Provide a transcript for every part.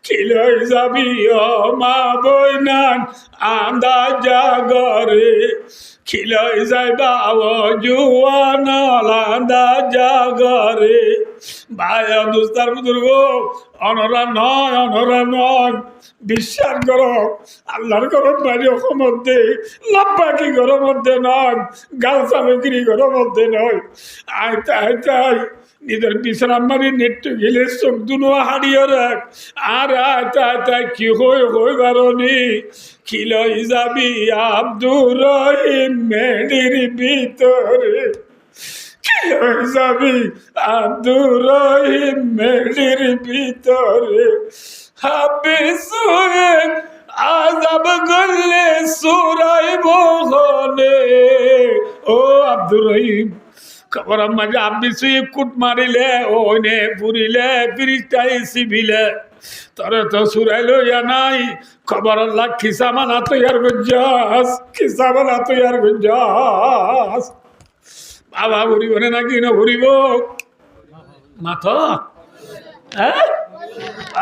কিলই যাবি ও মা বইনান আন্দা জাগরে খিলই যাইবা ও জুয়ান আন্দা জাগরে ভাই দুস্তার বুজুর্গ অনরা নয় বিশ্বাস করো আল্লাহর ঘরের বাড়ি মধ্যে লাভবাকি ঘরের মধ্যে নয় গাল সামগ্রী ঘরের মধ্যে নয় আয় নিজের বিশ্রাম মারি নেট্টু গেলে চোখ দুনো হারিয়ে রাখ আর তাই কি হই বারণি খিলই যাবি আব্দুর রহিম মেডির ভিতরে খিলই যাবি আব্দুর রহিম মেডির ভিতরে হাবি সুয়ে আজাব গলে সুরাই বহনে ও আব্দুর রহিম খবর মাঝে আপনি সুই কুট মারিলে ওনে পুরিলে ফিরিস্তাই সিবিলে তোরে তো সুরাইলো ইয়া নাই খবর আল্লাহ খিসামানা তৈয়ার গুজাস খিসামানা তৈয়ার গুজাস বাবা ঘুরিব নাকি না ঘুরিব মাথা হ্যাঁ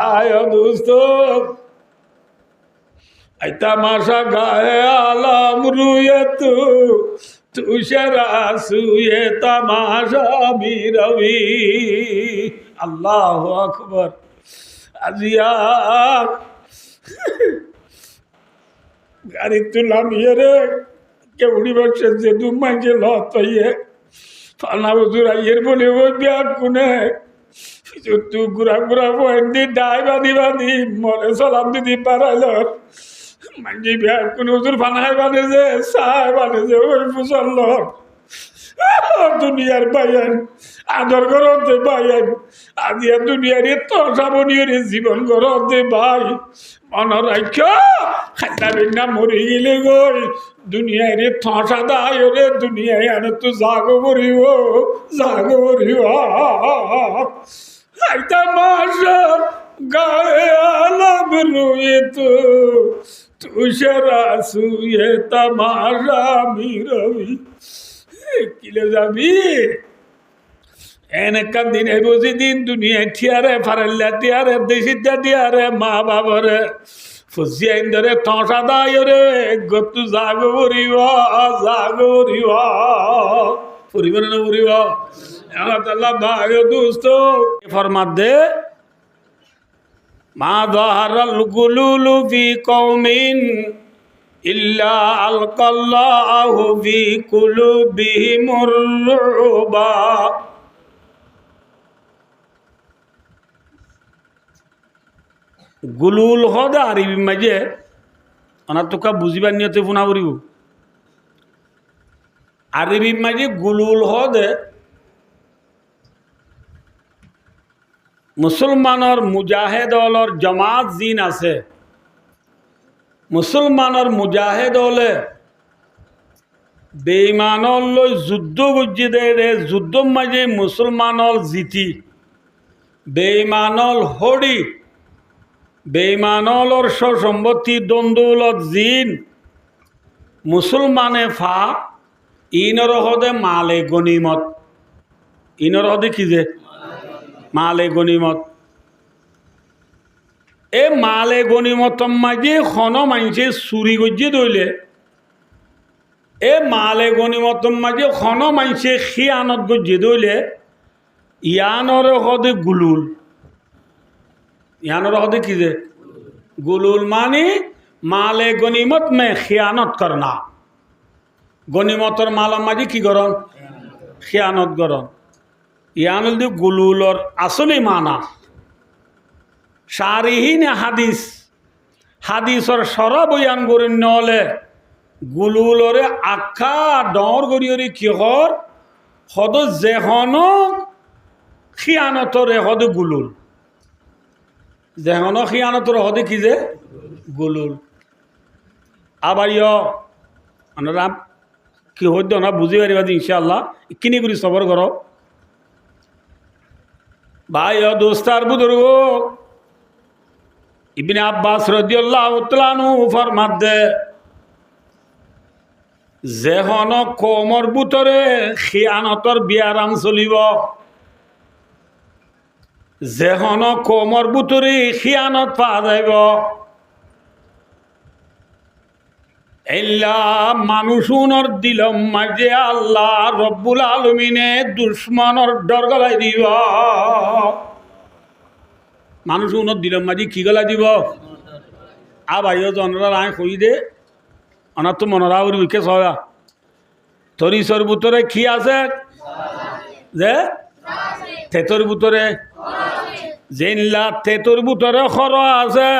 আয় দোস্ত আইতা মাসা গায়ে আলাম রুয়ে তুষারা সুয়ে তামাশা রবি আল্লাহ আকবর আজিয়া গাড়ি তুলাম রে কে উড়ি বসে যে দুমাইকে লত হইয়ে ফানা বছর আইয়ের বলে ওই ব্যাগ কোনে তু ঘুরা বন্দি ডাই বাঁধি মরে সালাম দিদি পারাইল মাঝি ব্যাগ কোনে হুজুর ফানায় বানিয়েছে সায় বানিয়েছে ওই ফুসল দুনিয়ার বাইন আদর করতে বাইন আজিয়া দুনিয়ার তসাবনীয় জীবন করতে ভাই মন রাখ খাইতা বিনা মরি গেলে গই দুনিয়ার থসা দায় রে দুনিয়ায় আনে তো জাগো করিব খাইতা মাসা গায়ে আলাম রুয়ে তুষারা সুয়ে তামাশা রবি কিলে যাবি এনেকান দিন বসে দিন দুনিয়ায় ঠিয়ারে ফারাল্লা টিয়ারে দেশিটা টিয়ারে মা বাবরে ফুসিয়া ইন্দরে থসা দায় রে গতু জাগো করিব ফুরিব না ফুরিব আল্লাহ ভাই দোস্ত ফরমাত দে মা যাহারাল গুলুলু ফি কওমিন ইল্লা আলকাল্লাহু ফি কুলুবিহিমুর রুবা গুলুল হদ আরবি মাঝে অনার তোকা বুঝিবার নিয়তে ফোনা করিব আরবি মাঝে গুলুল হদে মুসলমানের মুজাহেদ হলর জমাত জিন আছে মুসলমানের মুজাহেদ হলে বেঈমানল লৈ যুদ্ধ গুজি দে যুদ্ধ মাঝে মুসলমানল জিতি বেঈমানল হরি বেঈমানলর সম্পত্তি দ্বন্দ্বলত জিন মুসলমানে ফা ইনর হদে মালে গনিমত ইনর হদে কি যে মালে গনিমত এ মালে গনিমত মাঝে খন মানছে চুরি গজিয়ে দইলে এ মালে গনিমত মাঝে খন মানছে খিয়ানত গজিয়ে দইলে ইয়ানর হদে গুলুল ইয়ানর হদে কি যে গুলুল মানে মালে গনিমত মে খিয়ানত করনা গনিমতর মালা মাঝে কি গরম খিয়ানত গরম ইয়ানুল দি গুলুলর আসলে মানা সারিহীন হাদিসর সরা বয়ান করে নলে গুলুলরে আখা ডর গরিয়রি কিহর হদ যেহন খিয়ানতরে হদ গুলুল যেহন খিয়ানতর হদে কি যে গুলুল আবার ইনারা কি হদ্য না বুঝি পারিবা ইনশাআল্লাহ কিনি করি সবর করো ভাই ও দোস্তার বুজুর্গ ইবনে আব্বাস রাদিয়াল্লাহু তাআলা আনহু ফরমাত দে যেহন কমর ভিতরে খিয়ানতর বিয়ারাম চলিব যেহন কোমর বুতরি খিয়ানত পাওয়া যাইব এল্লা মানুষুনর দিলম মাঝে আল্লাহ রব্বুল আলমিনে দুশ্মনর ডর গলাই দিব। মানুষুনর দিলম মাঝে কি গলা দিব? ভাইও জনরা রায় কই দে অনার তো মনরা উড়ি উইকে সয়া তরিসর বুতরে কি আছে যে তেতর বুতরে জেনলা তেতর বুতরে খর আছে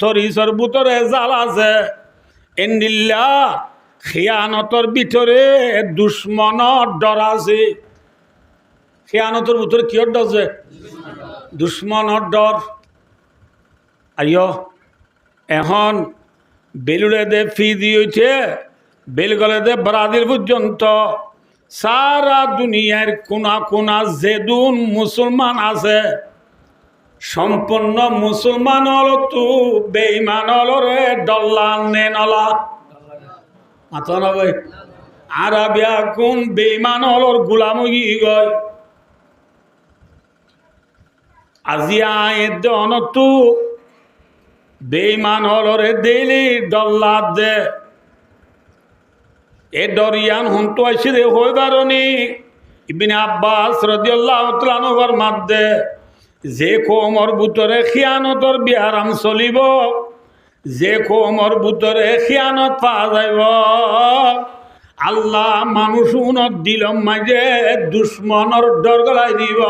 তরিসর বুতরে জাল আছে। এন্দিল্লা খিয়ানতর ভিতরে দুশ্মনর ডর আছে। খিয়ানতর ভিতরে কিয়র ডর আছে? দুশ্মনর ডর। আইয় এখন বেলুড়ে দে ফি দিয়েছে বেলগলে দে ব্রাজিল পর্যন্ত সারা দুনিয়ার কোনা কোনা যেদুন মুসলমান আছে সম্পূর্ণ মুসলমান হলো তু বেঈমান হলো রে ডল্লা নেনলা মাথা না ভাই আরবিয়া কোন বেঈমান হলোর গোলাম হয়ে গয় আজিয়া এদ অনতু বেঈমান হলরে দেলি ডল্লা দে এ ডরিয়ান হন্তু আইসি রে হই বারনি ইবনে আব্বাস রাদিয়াল্লাহু তাআলা আনহুর মাধ্যে যে কোমর ভিতরে খিয়ানতর বিহারাম চলিব যে কোমর ভিতরে খিয়ানত পাওয়া যাইব আল্লাহ মানুষ উনত দিলম মাঝে দুশ্মনর ডর গলাই দিব।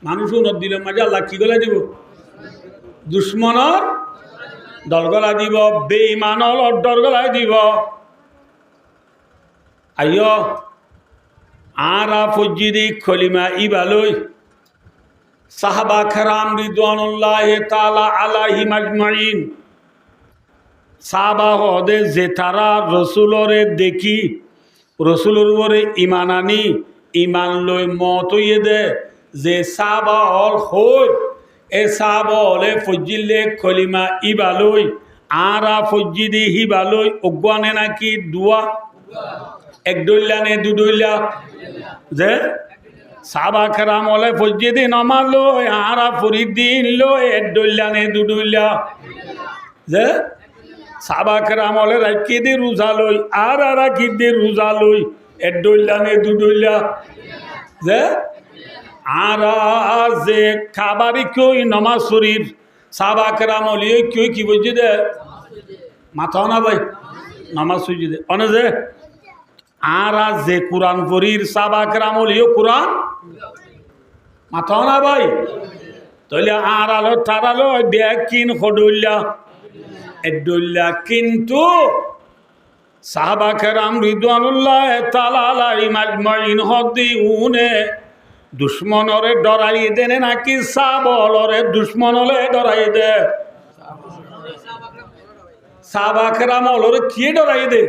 মানুষ উনত দিলম মাঝে আল্লাহ কি গলাই দিব? দুশ্মনর ডর গলাই দিব, বেঈমানর ডর গলাই দিব। আইয় আরা ফজিদি খলিমা ইবালই সাহাবা কেরাম রিদওয়ানুল্লাহি তাআলা আলাইহিম আজমাইন সাহাবা হদে যে তারা রসুলরে দেখি রসুলের উপরে ইমান আনি ইমান লই মত হইয়ে দে যে সাহাবা হল হই এ সাহাবা হলে ফজিলে খলিমা ইবালই আরা ফজিদি হিবালই অজ্ঞানে নাকি দুয়া এক দইলা নে দু দইলা যে সাহাবা কেরাম হলে ফজিদি নামাজ লই আরা ফরিদিন লই এক দইলা নে দু দইলা যে সাহাবা কেরাম হলে রাখি দি রোজা লই আর রাখি দি রোজা লই এক দইলা নে দু দইলা যে আরা যে খাবারই কই নমাজ শরীর সাহাবা কেরাম হলি কই কি বুঝি দে মাথা না ভাই নামাজ সুজি দে অনে যে আর যে কোরআন পড়ির সাহাবা কেরাম হলিও কোরআন মাথা না ভাই তাহলে আর আলো তারালো ব্যাগ কিন খডুল্লা এডুল্লা কিন্তু সাহাবা কেরাম রিদওয়ানুল্লাহ তাআলা আলাইহিম আজমাইন হদি উনে দুশ্মনরে ডরাই দেনে নাকি সাবলরে দুশ্মনলে ডরাই দে সাহাবা কেরাম হলরে কি ডরাই দে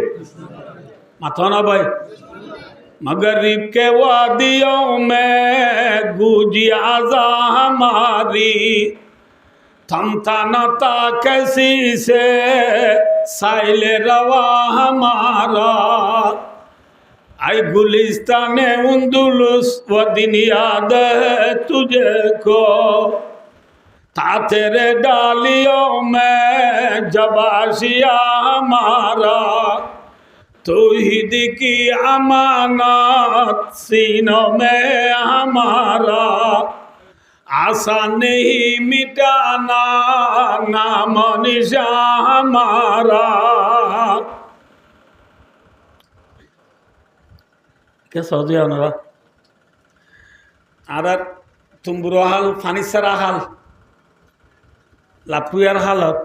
माथा ना भाई मगरिब के वादियों में गूंजी आजा हमारी थमता न था कैसी से साइल रवा हमारा आई गुलिस्ताने उंदुलुस वो दिन याद है तुझे को था तेरे डालियों में जब आशिया हमारा तौहीद की अमानत सीनों में हमारा आशा नहीं मिटाना नाम निशा हमारा। कैसा हो गया ना आर तुम बुरा हाल फानी सरा हाल लापुयार हालत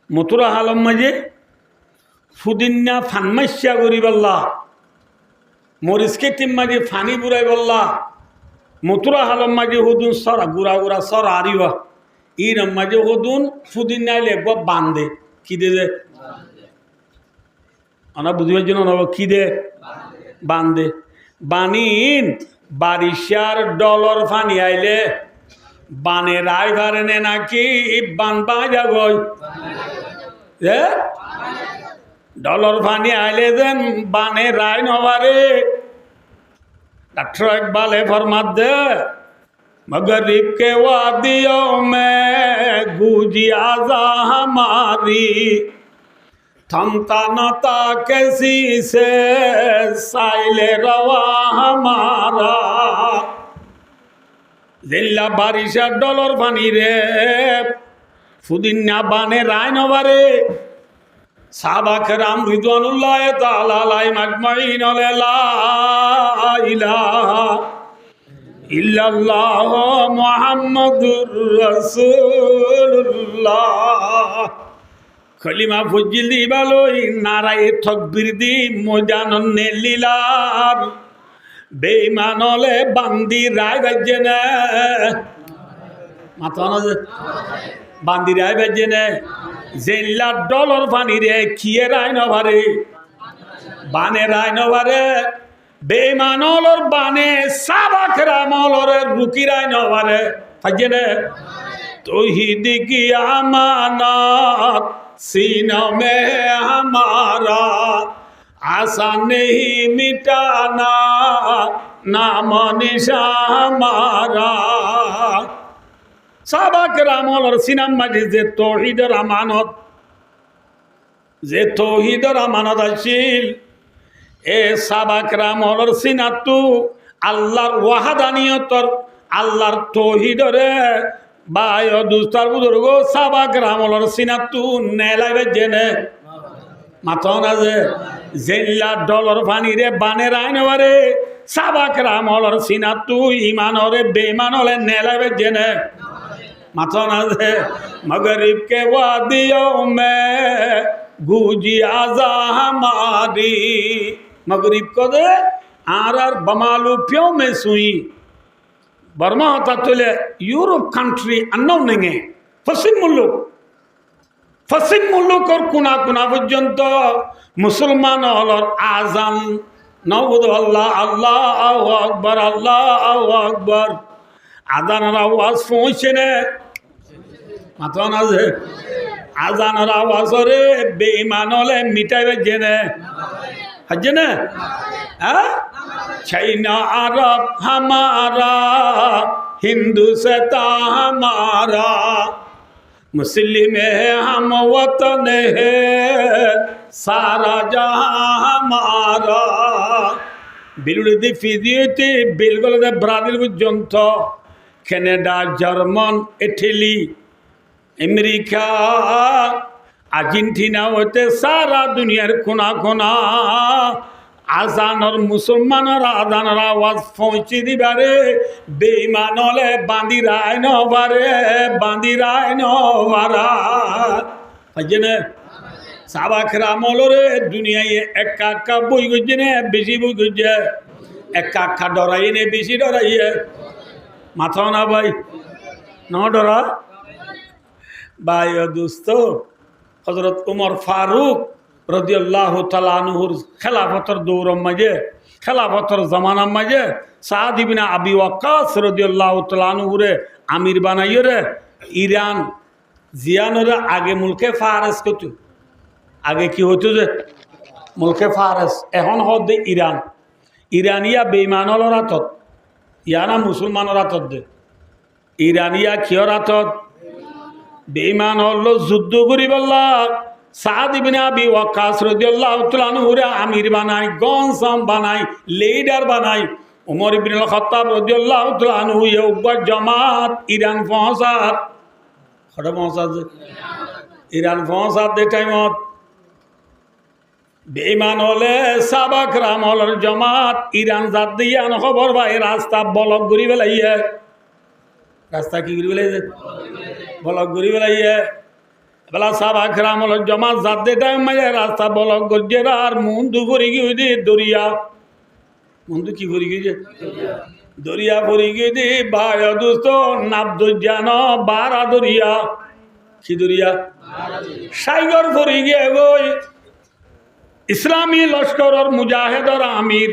मथुरा हालम मजे ফুদিন্না ফানমাইশা করি বললা মরিচকে টিম মাঝে ফানি বুড়াই বললা মথুরা হালম মাঝে হদুন সরা গুড়া গুড়া সরা আরিবা ইরম মাঝে হদুন ফুদিন্না লেখব বান্ধে কি দে দে আমরা বুঝবার জন্য নেব কি দে বান্ধে বানিন বারিশার ডলার ফানি আইলে বানে রায় ভারে নাকি বান বাজা গই ডলার ফানি আইলে যেন বানে রায় নবারে डॉक्टर इकबाल फरमाते मगरिब के वादियों में गूंजी आज़ा हमारी थमता न था किसी से साइले रवा हमारा जिल्ला बारिशा डॉलर पानी रे फुदिन्ना बाने राय नवारे साहबा कराम रिदवानुल्लाह ताला अलैहिम अजमाइन ला इलाहा इल्लल्लाह मुहम्मदुर रासूलुल्लाह कलिमा फुजिल दिबालोई नाराए तकबीर दी मोजानन्ने लीलार बेईमानले बांदी राय बजने माताना बांदी राय बजने जेल्ला डॉलर पानी रे किए राय नवारे बाने राय नवारे बेईमानोलर बाने साबाकरा मौलरे रुकी राय नवारे फजने तौहीद की अमानत सीनों में हमारा आसान नहीं मिटाना नाम निशा हमारा साबाकरा मौलर सीनम मजिद जे तौहीदर अमानत आशील ए साबाकरा मौलर सीनातु अल्लाहर वहादानियतर अल्लाहर तौहीदरे बायो दुस्तार बुजुर्गो साबाकरा मौलर सीनातु नेलाइबे जेने माथोना जे जेल्ला डॉलर पानी रे बाने रायनवारे साबाकरा मौलर सीनातु ईमानोरे बेईमानोले नेलाइबे जेने माथोना जे मगरिब के वादियों में गूंजी आज़ा हमारी मगरिब को दे आर बमालू प्यों में सुई बर्मा होता तुले यूरोप कंट्री अन्नों नहीं पश्चिम मुल्लुक और कुना कुना पर्यन्त मुसलमान और आजान नवुद अल्लाह अल्लाहु अकबर आजान आवाज पहुँचे ने माथोना जे आजान आवाज रे बेईमानले मिटाइबे जेने हजने चाइना अरब हमारा हिंदू सता हमारा मुस्लिम है हम वतन है सारा जहां हमारा बिलुड़ी फिजियोती बिलगुल ब्राजिल पर्यन्त Canada German Italy America Argentina होते सारा दुनियार कोना कोना आजानर मुसलमानर आजानर आवाज पहुँची दिबारे बेईमानले बांदी राय नवारा हजने साबाकरा मौलरे दुनिया एका बई गुजने बेशी बई गुजे एका डराई ने बेशी डराई माथा ना भाई न डरा भाई दोस्तो हजरत उमर फारूक रदियल्लाहु ताला अन्हुर खेलाफतर दौरम मजे खेलाफतर जमाना मजे साद इब्ने अबी वक्कास रदियल्लाहु ताला अन्हुरे आमिर बानाइयो रे ईरान जियानरे आगे मुल्के फारस कतो आगे की होतो जे मुल्के फारस एहन हदे ईरान ईरानिया बेईमानर हाथत याना मुसलमानर हाथत दे ईरानिया कियर हाथत बेईमान हल्लो युद्ध करिबल्ला साद इब्ने अबी वक्कास रदियल्लाहु ताआला अन्हुरे आमिर बानाई गंसम बानाई लीडर बानाई उमर इब्ने अल खत्ताब रदियल्लाहु ताआला अन्हु ये उब्बा जमात ईरान पहुंचात खड़ा पहुंचात ईरान पहुंचात दे टाइमत बेईमान हले साबाकरा मौलर जमात ईरान जात दिया न खबर भाई रास्ता ब्लॉक करि बेलाइए रास्ता की करि बेलाइए ब्लॉक करि बेलाइए बला साबाकरा मौलर जमात जात दे टाइम में रास्ता ब्लॉक गजेरा और मुंदु भरी गई दरिया मुंदु की भरी गई दरिया भरी गई भाई दोस्तों नाब्दो जानो 12 दरिया की दरिया साइगर भरी गई इस्लामी लश्कर और मुजाहिद और आमिर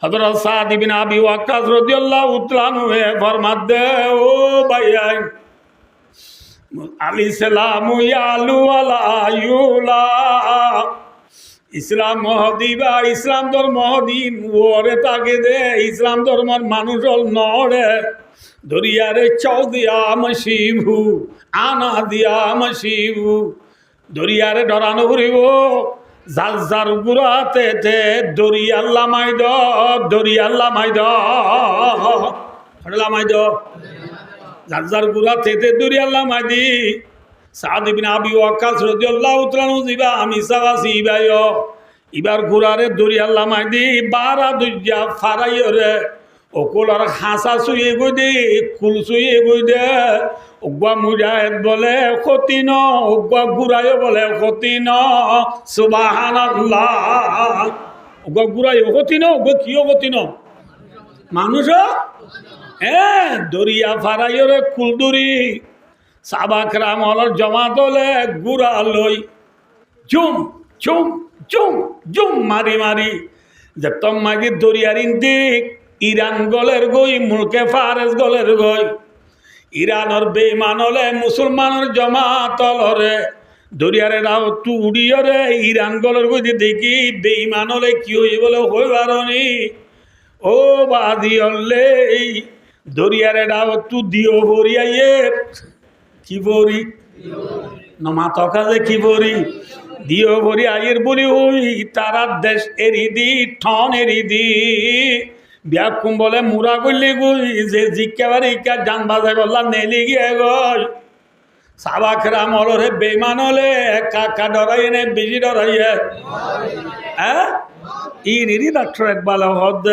हजरत साद इब्ने अबी वक्कास रदियल्लाहु ताआला अन्हु फरमाते ओ भाई अली सलाम यालू अला यूला ইসলাম মহদিবা ইসলাম ধর্ম দিন ওরে তাকে দে ইসলাম ধর্মর মানুষ নড়ে দরিয়ারে চাও দিয়া মশিবু আনা দিয়া মশিবু দরিয়ারে ডরানো ঘুরিব যার যার গুড়াতে তে দরিয়াল্লা মাইদ দরিয়াল্লা মাইদ মাইদ যার যার গুড়াতে তে দরিয়াল্লা মাইদি সাদ ইবনে আবি ওয়াক্কাস রাদিয়াল্লাহু তাআলা জিবা আমি সাগাসি ইবায়ো ইবার ঘুরারে দরিয়াল্লা মাইদি বারা দুইয়া ফারাইরে ওকলার হাসা শুয়ে গই দে কুল শুয়ে গই দে ওগা মুজাহিদ বলে ক্ষতি ন ওগা ঘুরাইও বলে ক্ষতি ন সুবহানাল্লাহ ওগা ঘুরাইও ক্ষতি ন ওগা কিও ক্ষতি ন মানুষ দরিয়া ফারাইরে কুল দরি সাবাকরাম হলর জমাত হলে গুড়া লই চুম চুম চুম চুম মারি মারি যে তোমাকে দরিয়ার ইন্দিক ইরান গলের গই মুলকে ফারেস গলের গই ইরানর বেইমান হলে মুসলমানের জমাত হলরে দরিয়ারে রাও তু উড়িয়রে ইরান গলের গই দেখি বেইমান হলে কি হই বলে হইবারনি ও বাদি হলে দরিয়ারে রাও তু দিও ভরিয়াইয়ে কি বরি নমাত কাজে কি বরি দিও বরি আয়ের বলি ওই তারা দেশ এরি দি ঠন এরি দি ব্যাকুম বলে মুরা করলি গুই যে জিজ্ঞাবারি ইকা জান বাজাই বললাম নেলি গিয়ে গই সাবাখরা মলরে বেমান হলে কাকা ডরাই নে বেশি ডরাইয়ে হ্যাঁ ইনি ডাক্তার একবার হদ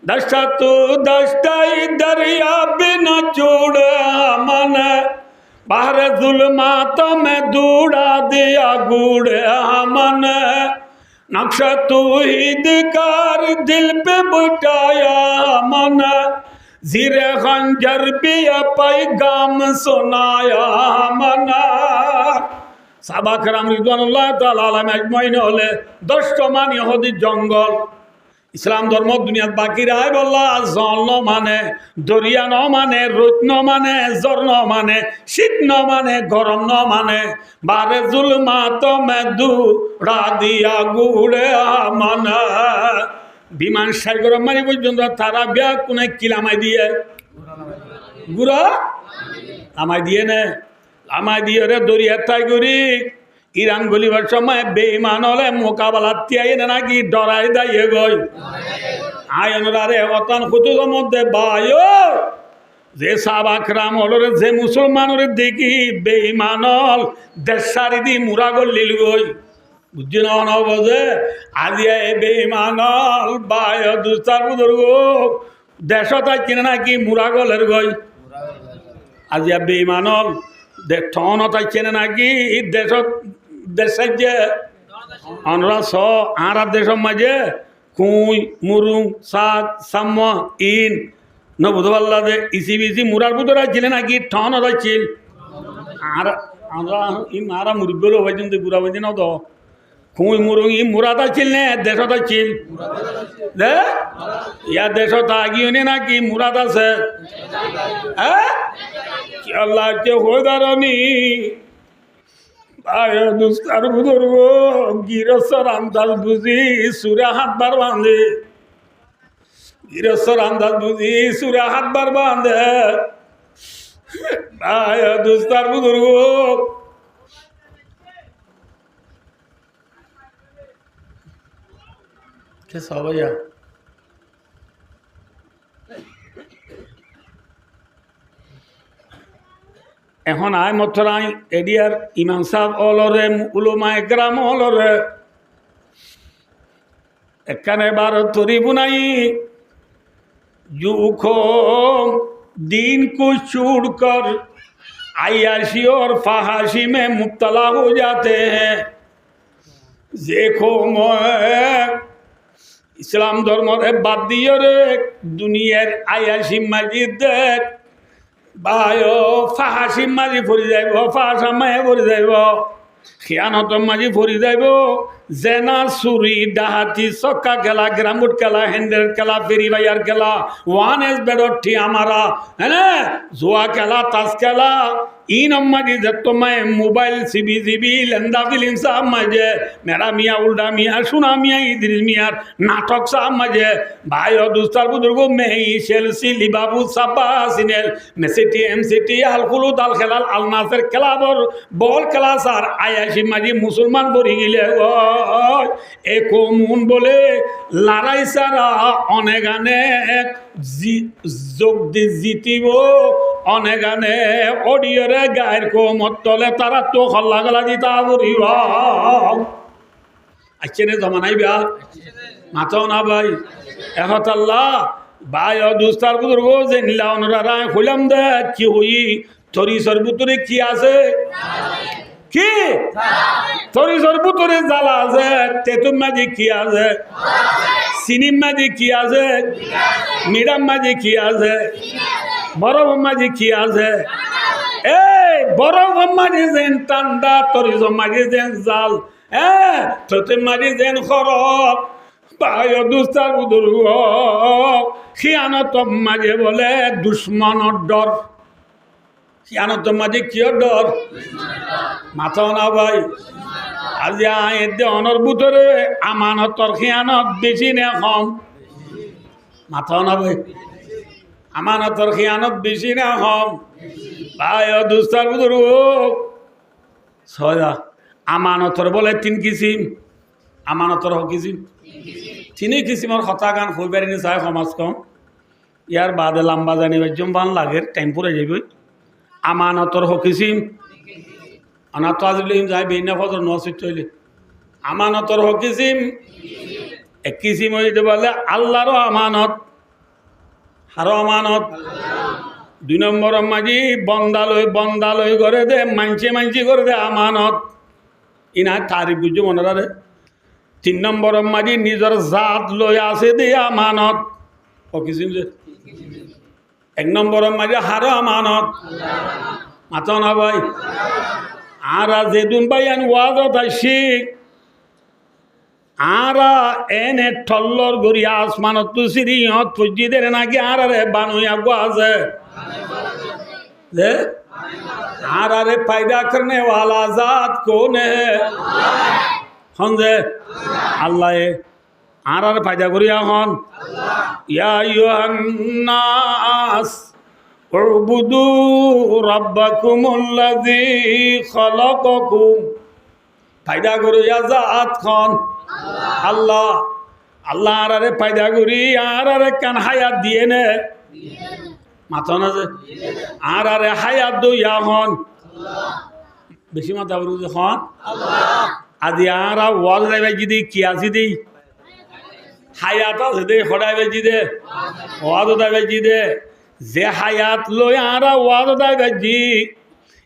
দশটা তো দশটাই দরিয়া বিনা চোড় মানে बाहर जुल्मात में दूड़ा दिया गुड़ हमन नक्शा तू हिद कर दिल पे बुटाया मन जीरे खंजर भी पैगाम सुनाया मन साबाकराम रिदवानुल्लाह ताआला अलैहिम अजमाइन হলে 10টা মান ইহুদি জঙ্গল ইসলাম ধর্ম দুনিয়াত বাকি রায় বললা জল ন মানে দরিয়া ন মানে রোদ ন মানে জ্বর ন মানে শীত ন মানে গরম ন মানে বারে জুলমাত মেদু রাদিয়া গুড়ে মানে বিমান সাগর মারি পর্যন্ত তারা বিয়া কোনে কিলামাই দিয়ে গুড়া আমায় দিয়ে নে আমায় দিয়ে রে দরিয়া তাই করি ইরান গলিবার সময় বেঈমান হলে মোকাবেলা তিয়াই নাকি ডরাই দাইয়ে গই আয়নরারে অতান খুতুর মধ্যে বায়ো যে সাবাকরাম হলরে যে মুসলমানের দেখি বেঈমান হল দেশারি দি মুরা গলিল গই বুঝছি না বোঝে আজিয়া এ বেঈমান হল বায়ো দুস্তার বুজুর্গ দেশতাই কিনে নাকি মুরা গলের গই আজিয়া বেঈমান হল ঠনতাই চেনে নাকি দেশত দেশের যে আমরা স আর দেশের মাঝে কুই মুরুং সাত সাম্য ইন ন বুধবাল্লা দে ইসি বিসি মুরার বুধরা ছিল নাকি ঠন ছিল আর আমরা ই মারা মুরগলো হয়েছেন তুই বুড়া হয়েছে না তো কুই মুরুং ই মুরাটা ছিল নে দেশটা ছিল দে ইয়া দেশটা আগিও নে নাকি মুরাদ আছে হ্যাঁ কি আল্লাহ কে হয়ে দাঁড়ানি আয় দুস্তার বুজুর্গ গিরসর আন্দাজ বুঝি সুরা হাত বার বাঁধে গিরসর আন্দাজ বুঝি সুরা হাত বার বাঁধে আয় দুস্তার বুজুর্গ কে সবাইয়া এখন আয় মথরাই এডিয়ার ইমাম সাহেব অলরে উলমা একরাম অলরে এখানে বার তরি বুনাই জুখো दिन को छोड़कर आयाशी और फहाशी में मुब्तला हो जाते हैं देखो मैं इस्लाम धर्म बाद दिए रे दुनियार आयाशी मस्जिद बायो फाहासी माजी फरी जाइब फाहासा माए फरी जाइब খিয়ানত মাঝি ফরি যাইব জেনা চুরি ডাহাতি চক্কা খেলা গ্রামুট খেলা হ্যান্ডেল খেলা ফেরি বাইয়ার খেলা ওয়ান এস বেডর ঠিয়া মারা হ্যাঁ জুয়া খেলা তাস খেলা इन अम्माजी जे तुम्हें मोबाइल सीबी सीबी लेंदा फिल्म साहब मजे मेरा मियाँ उल्टा मियाँ सुना मियाँ इद्रिस मियाँ नाटक साहब मजे भाई और दूसरा बुजुर्गों में ही शेल्सी लिबाबू साबा सिनेल मेसिटी एमसिटी अलकुलू दाल खिलाल अलनासर क्लाबर बॉल क्लासार आयाशी मजी मुसलमान बोरी गिले एको मुन बोले लड़ाई सारा अनेगाने যোগ দি জিতিব অনেগানে অডিওরে গায়ের কোমত তলে তারা তো হল্লা গলা দিতা বলিব আচ্ছা নে জমানাই বিয়া মাথাও না ভাই এখন আল্লাহ ভাই ও দুস্তার বুজুর্গ যে নীলা অনুরারা হইলাম দে কি হই তরি সর্বুতরে কি আছে কি তরি সর্বুতরে জ্বালা আছে তেতুম মাঝে কি আছে সিনিম মাঝে কি আছে মিরাম মাঝে কি আছে বরফ মাঝে কি আছে এই বরফ মাঝে যেন ঠান্ডা তরি মাঝে যেন জাল তোতে মাঝে যেন খরব ভাই দুস্তার বুদুর্গ খিয়ানত মাঝে বলে দুশ্মনের ডর খিয়ানত মাঝে কিয় ডর মাথাও না ভাই আজি আইতে অনর ভিতরে আমানতর খিয়ানত বেশি না কম মাথাও না ভাই আমানতর খিয়ানত বেশি না কম ভাই দুস্তার বুদুর্গ ছয়টা আমানতর বলে তিন কিসিম আমানতর কিসিম তিনি কিসিমর কথা গান হইবারি নি চাই সমাজ কম ইয়ার বাদে লম্বা জানিবার জম্বান লাগে টাইম পরে যাবই আমানতর কিসিম অনাথ আজিম যাই বেইনা ফজর নসিত চলে আমানতর কিসিম এক কিসিম হইতে বলে আল্লাহর আমানত হার আমানত দুই নম্বর মাঝি বন্দালয় করে দে মানছি করে দে আমানত ইনা তারিখ বুঝছো মনে রে তিন নম্বর মাঝি নিজের জাত লই আছে দে আমানত ও কিসিম যে এক নম্বর মাঝি হার আমানত মাথা না ভাই আরা যেদিন ভাই আন ওয়াজত শিখ আরা এনে ঠল্লর গড়ি আসমানত তো সিরিয়ত ফুজি দে নাকি আরে বানুয়া আছে আরে पैदा करने वाला जात कौन है हमजे अल्लाह है आरे पैदा करिया हन या अय्युहान नास उबुदू रब्बकुमुल्लज़ी खलक़कुम पैदा करिया जात खान अल्लाह अल्लाह आरे पैदा करी आरे कान हायात दिए ने মাথা না যে আর আরে হায়াত দইয়া হন বেশি মাথা বলু যে হন আদি আর ওয়াজ যাইবে যদি কি আছে দেই হায়াত আছে দে খড়াই বেজি দে ওয়াজ দাইবে জি দে যে হায়াত লই আর ওয়াজ দাইবে জি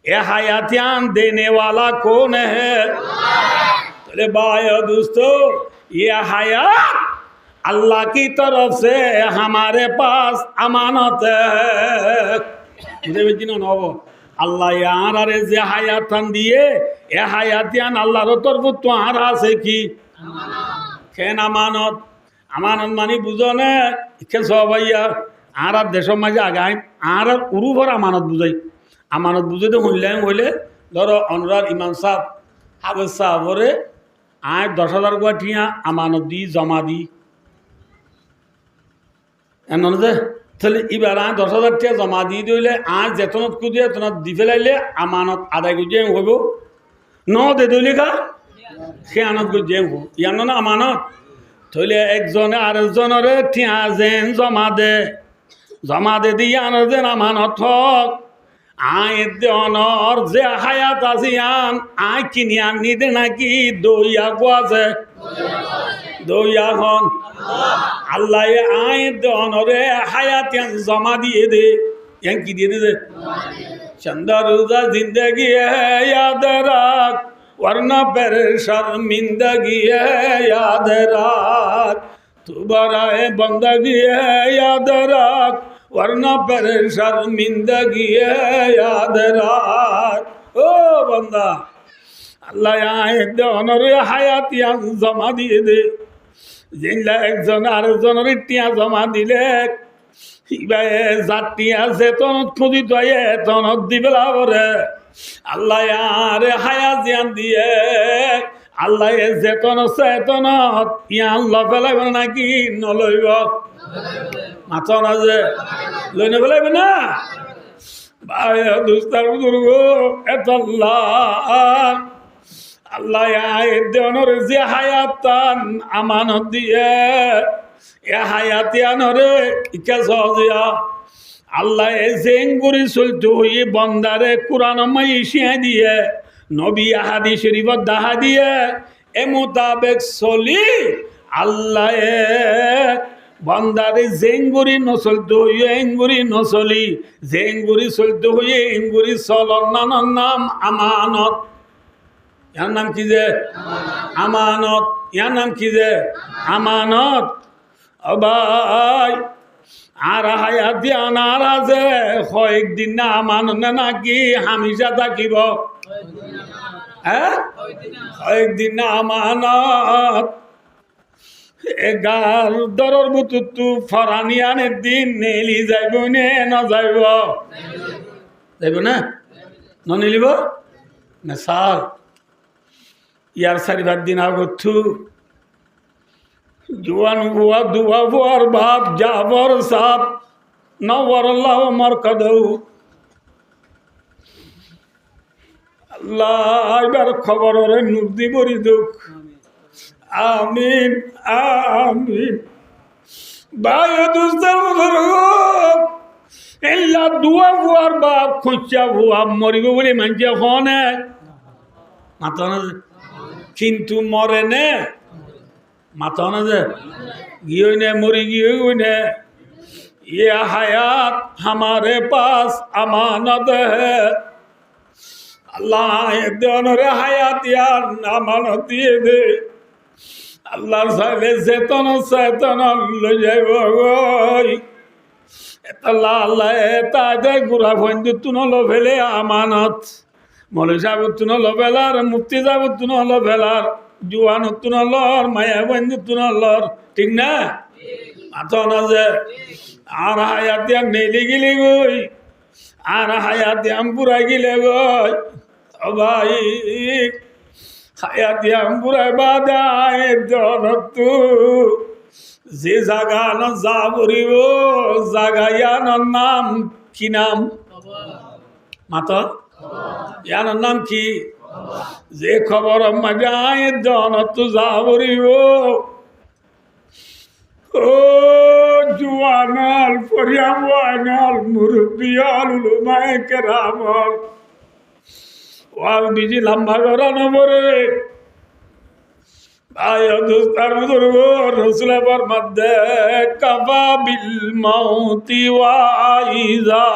এ হায়াতিয়ান দেনে वाला कौन है তাহলে ভাই दोस्तों ये हयात अल्लाह की तरफ से हमारे पास अमानत है अल्लाह यार अरे जे हायातान दिए ए हायातियान अल्लाहर तरफ तो আর আছে কি কেন আমানত আমানত মানে বুঝো না কে সবাইয়া আর দেশ মাঝে আগাই আর উরুভর আমানত বুঝাই আমানত বুঝাইতে হইলে ধরো অনুরার ইমাম সাহেব হাফেজ সাহেবরে আয় 10,000 গুয়াটিয়া আমানত দি জমা দি এনে তাহলে এবার 10,000 টাকা জমা দিয়ে দিলে আজ যেতনত খুঁজে এতনত দি ফেলাইলে আমানত আদায় গুজিয়ে হইব ন দে দিলে কা সে আনত গুজিয়ে হব ইয়ান না আমানত তাহলে একজনে আরেকজনরে টিয়া যেন জমা দে দিয়ে আনার যেন আমানত হক আয় দেওয়ানোর যে হায়াত আছে আন আয় কিনি আনি দে নাকি দইয়া গোয়াছে দইয়া হন আল্লাহ আয় দেওয়ানোরে হায়াত জমা দিয়ে দে ইয়ান কি দিয়ে দে চন্দা রোজা জিন্দগি याद रख वरना फिर शर्मिंदगी है याद रख तू बराए बंदगी है याद रख वरना फिर शर्मिंदगी है याद रख ओ बंदा अल्लाह आए दोनों हायातियां जमा दिए दे जिनला एकजन आरेकजনের টিয়া জমা দিলে ইবাই জাতি আছে তনত খুঁজিত তনত দিবেলা বরে আল্লাহ আরে হায়া জিয়ান দিয়ে আল্লাহ যেতন চেতনত ইয়া আল্লাহ পেলাইব নাকি নলইব মাথা না যে লই নে পেলাইব না ভাই দুস্তার বুজুর্গ এত আল্লাহ দেওয়ানোর যে হায়াতান আমানত দিয়ে এ হায়াতিয়ানরে ইকা সহজিয়া আল্লাহ জেঙ্গুরি চলতে হয়ে বন্দারে কোরআন মাইশিয়া দিয়ে নবী আহাদি শরীফত দাহা দিয়ে এ মোতাবেক চলি আল্লাহ বন্দারে জেঙ্গুরি নচলতে হয়ে এঙ্গুরি নচলি জেঙ্গুরি চলতে হয়ে এঙ্গুরি চলর নানার নাম আমানত ইয়ার নাম কি যে আমানত ইয়ার নাম কি যে আমানত ও ভাই আর হায়াতি আনার আছে কয়েকদিন না আমানত নাকি হামিশা থাকিব হ্যাঁ কয়েকদিন না আমানত এগার দরর বুতুতু ফরানিয়ানের দিন নেলি যাইব নে না যাইব যাইব না নিলিব না সাল ইয়ার 4-5 দিন আগত জোয়ান বুয়া দুয়া বুয়ার বাপ জাবর সাপ নওয়ার আল্লাহ মারকাদু আল্লাহ এবার খবর ওরে নূর দিবরি দুঃখ আমিন আমিন ভাই দুস্তার এল্লা দুয়া বুয়ার বাপ খুঁজা বুয়া মরিব বলে মানছে হনে মাথা না কিন্তু মরে নে মাথা না যে গিয়ে নে মরি গিয়ে নে ये हयात हमारे पास अमानत है अल्लाह दोनों हयात यार अमानत दिए दे अल्लाह साले सेतन सेतन लो जाए अल्लाह अल्लाह ताजे गुरा फंदे तुनो लो फेले अमानत मौलवी साहब तुनो लो फेलार मुफ्ती साहब तुनो लो फेलार जुआन तुनो लोर माया फंदे तुनो लोर ठीक ना माथा ना जे আর হায়াতে নেলি গেলে গই আর হায়াতে পুরাই গেলে গই ও ভাই হায়াতে পুরাই বাদায় জনতু যে জায়গা না যা বলিব জায়গায়ানোর নাম কি নাম মাতা ইয়ানোর নাম কি যে খবর মাগায় জনতু যা বলিব ও জুয়ানাল পরিয়ামানাল মুরব্বিয়াল উলামায়ে কেরামাল ওয়াল বিজি লম্বা করানো পরে ভাই দোস্তার বুজুর্গ রাসূল ফরমাতে কাফা বিল মাউতি ওয়াইজা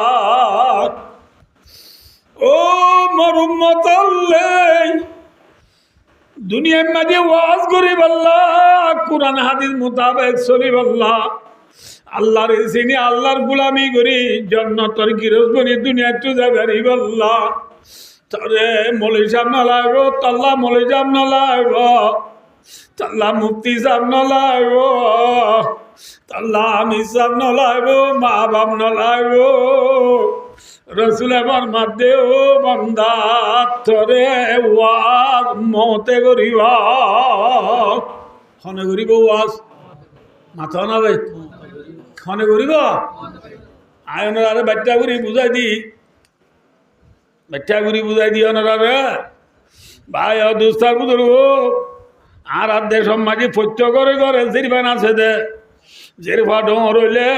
ও মরুম্মতাল্লাই দুনিয়ার মাঝে ওয়াজ করি আল্লাহ কুরআন হাদিস মোতাবেক চলি আল্লাহ আল্লাহর চিনি আল্লাহর গোলামি করি জান্নাতের গিরজবনি দুনিয়া তো যাবারি আল্লাহ তরে মৌলভী সাহেব না লাগব তাল্লা মৌলভী সাহেব না লাগব তাল্লা মুফতি সাহেব না লাগব তাল্লা আমির সাহেব না লাগব মা বাপ না লাগব রসুল এবার মাধ্যে ও বন্দা তরে ওয়াজ মতে করিবা খনে করিব ওয়াজ মাথা না ভাই খনে করিব আয়নের আরে বাচ্চা করি বুঝাই দি বাচ্চা করি বুঝাই দি অনারে ভাই দুস্তার বুঝুর্গ আর দেশ মাঝে ফত্য করে করে জিরবান আছে দে জিরফা ডোঁ রইলে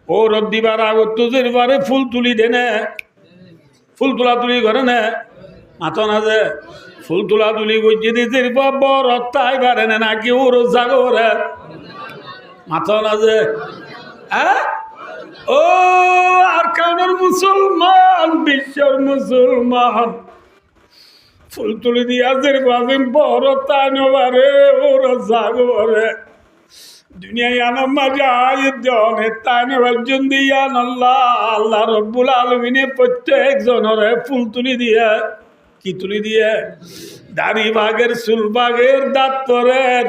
ও রদ্দিবার আগত জিরবারে ফুল তুলি দেনে ফুল তোলা তুলি করে নে মাথা না যে ফুল তোলা তুলি করছি দি জিরফা বড় তাই পারে না নাকি ওর জাগরে মাথা না যে হ্যাঁ ও আর কানের মুসলমান বিশ্বর মুসলমান ফুল তুলি দিয়া জিরফা বড় তাই নবারে ওর জাগরে দুনিয়ায় আনাম মাজায় জনে তানে রাজ্যন দিয়া আল্লাহ আল্লাহ রব্বুল আলামিনে প্রত্যেক জনরে ফুল তুলি দিয়ে কি তুলি দিয়ে দাড়ি বাগের চুল বাগের দাঁত তরের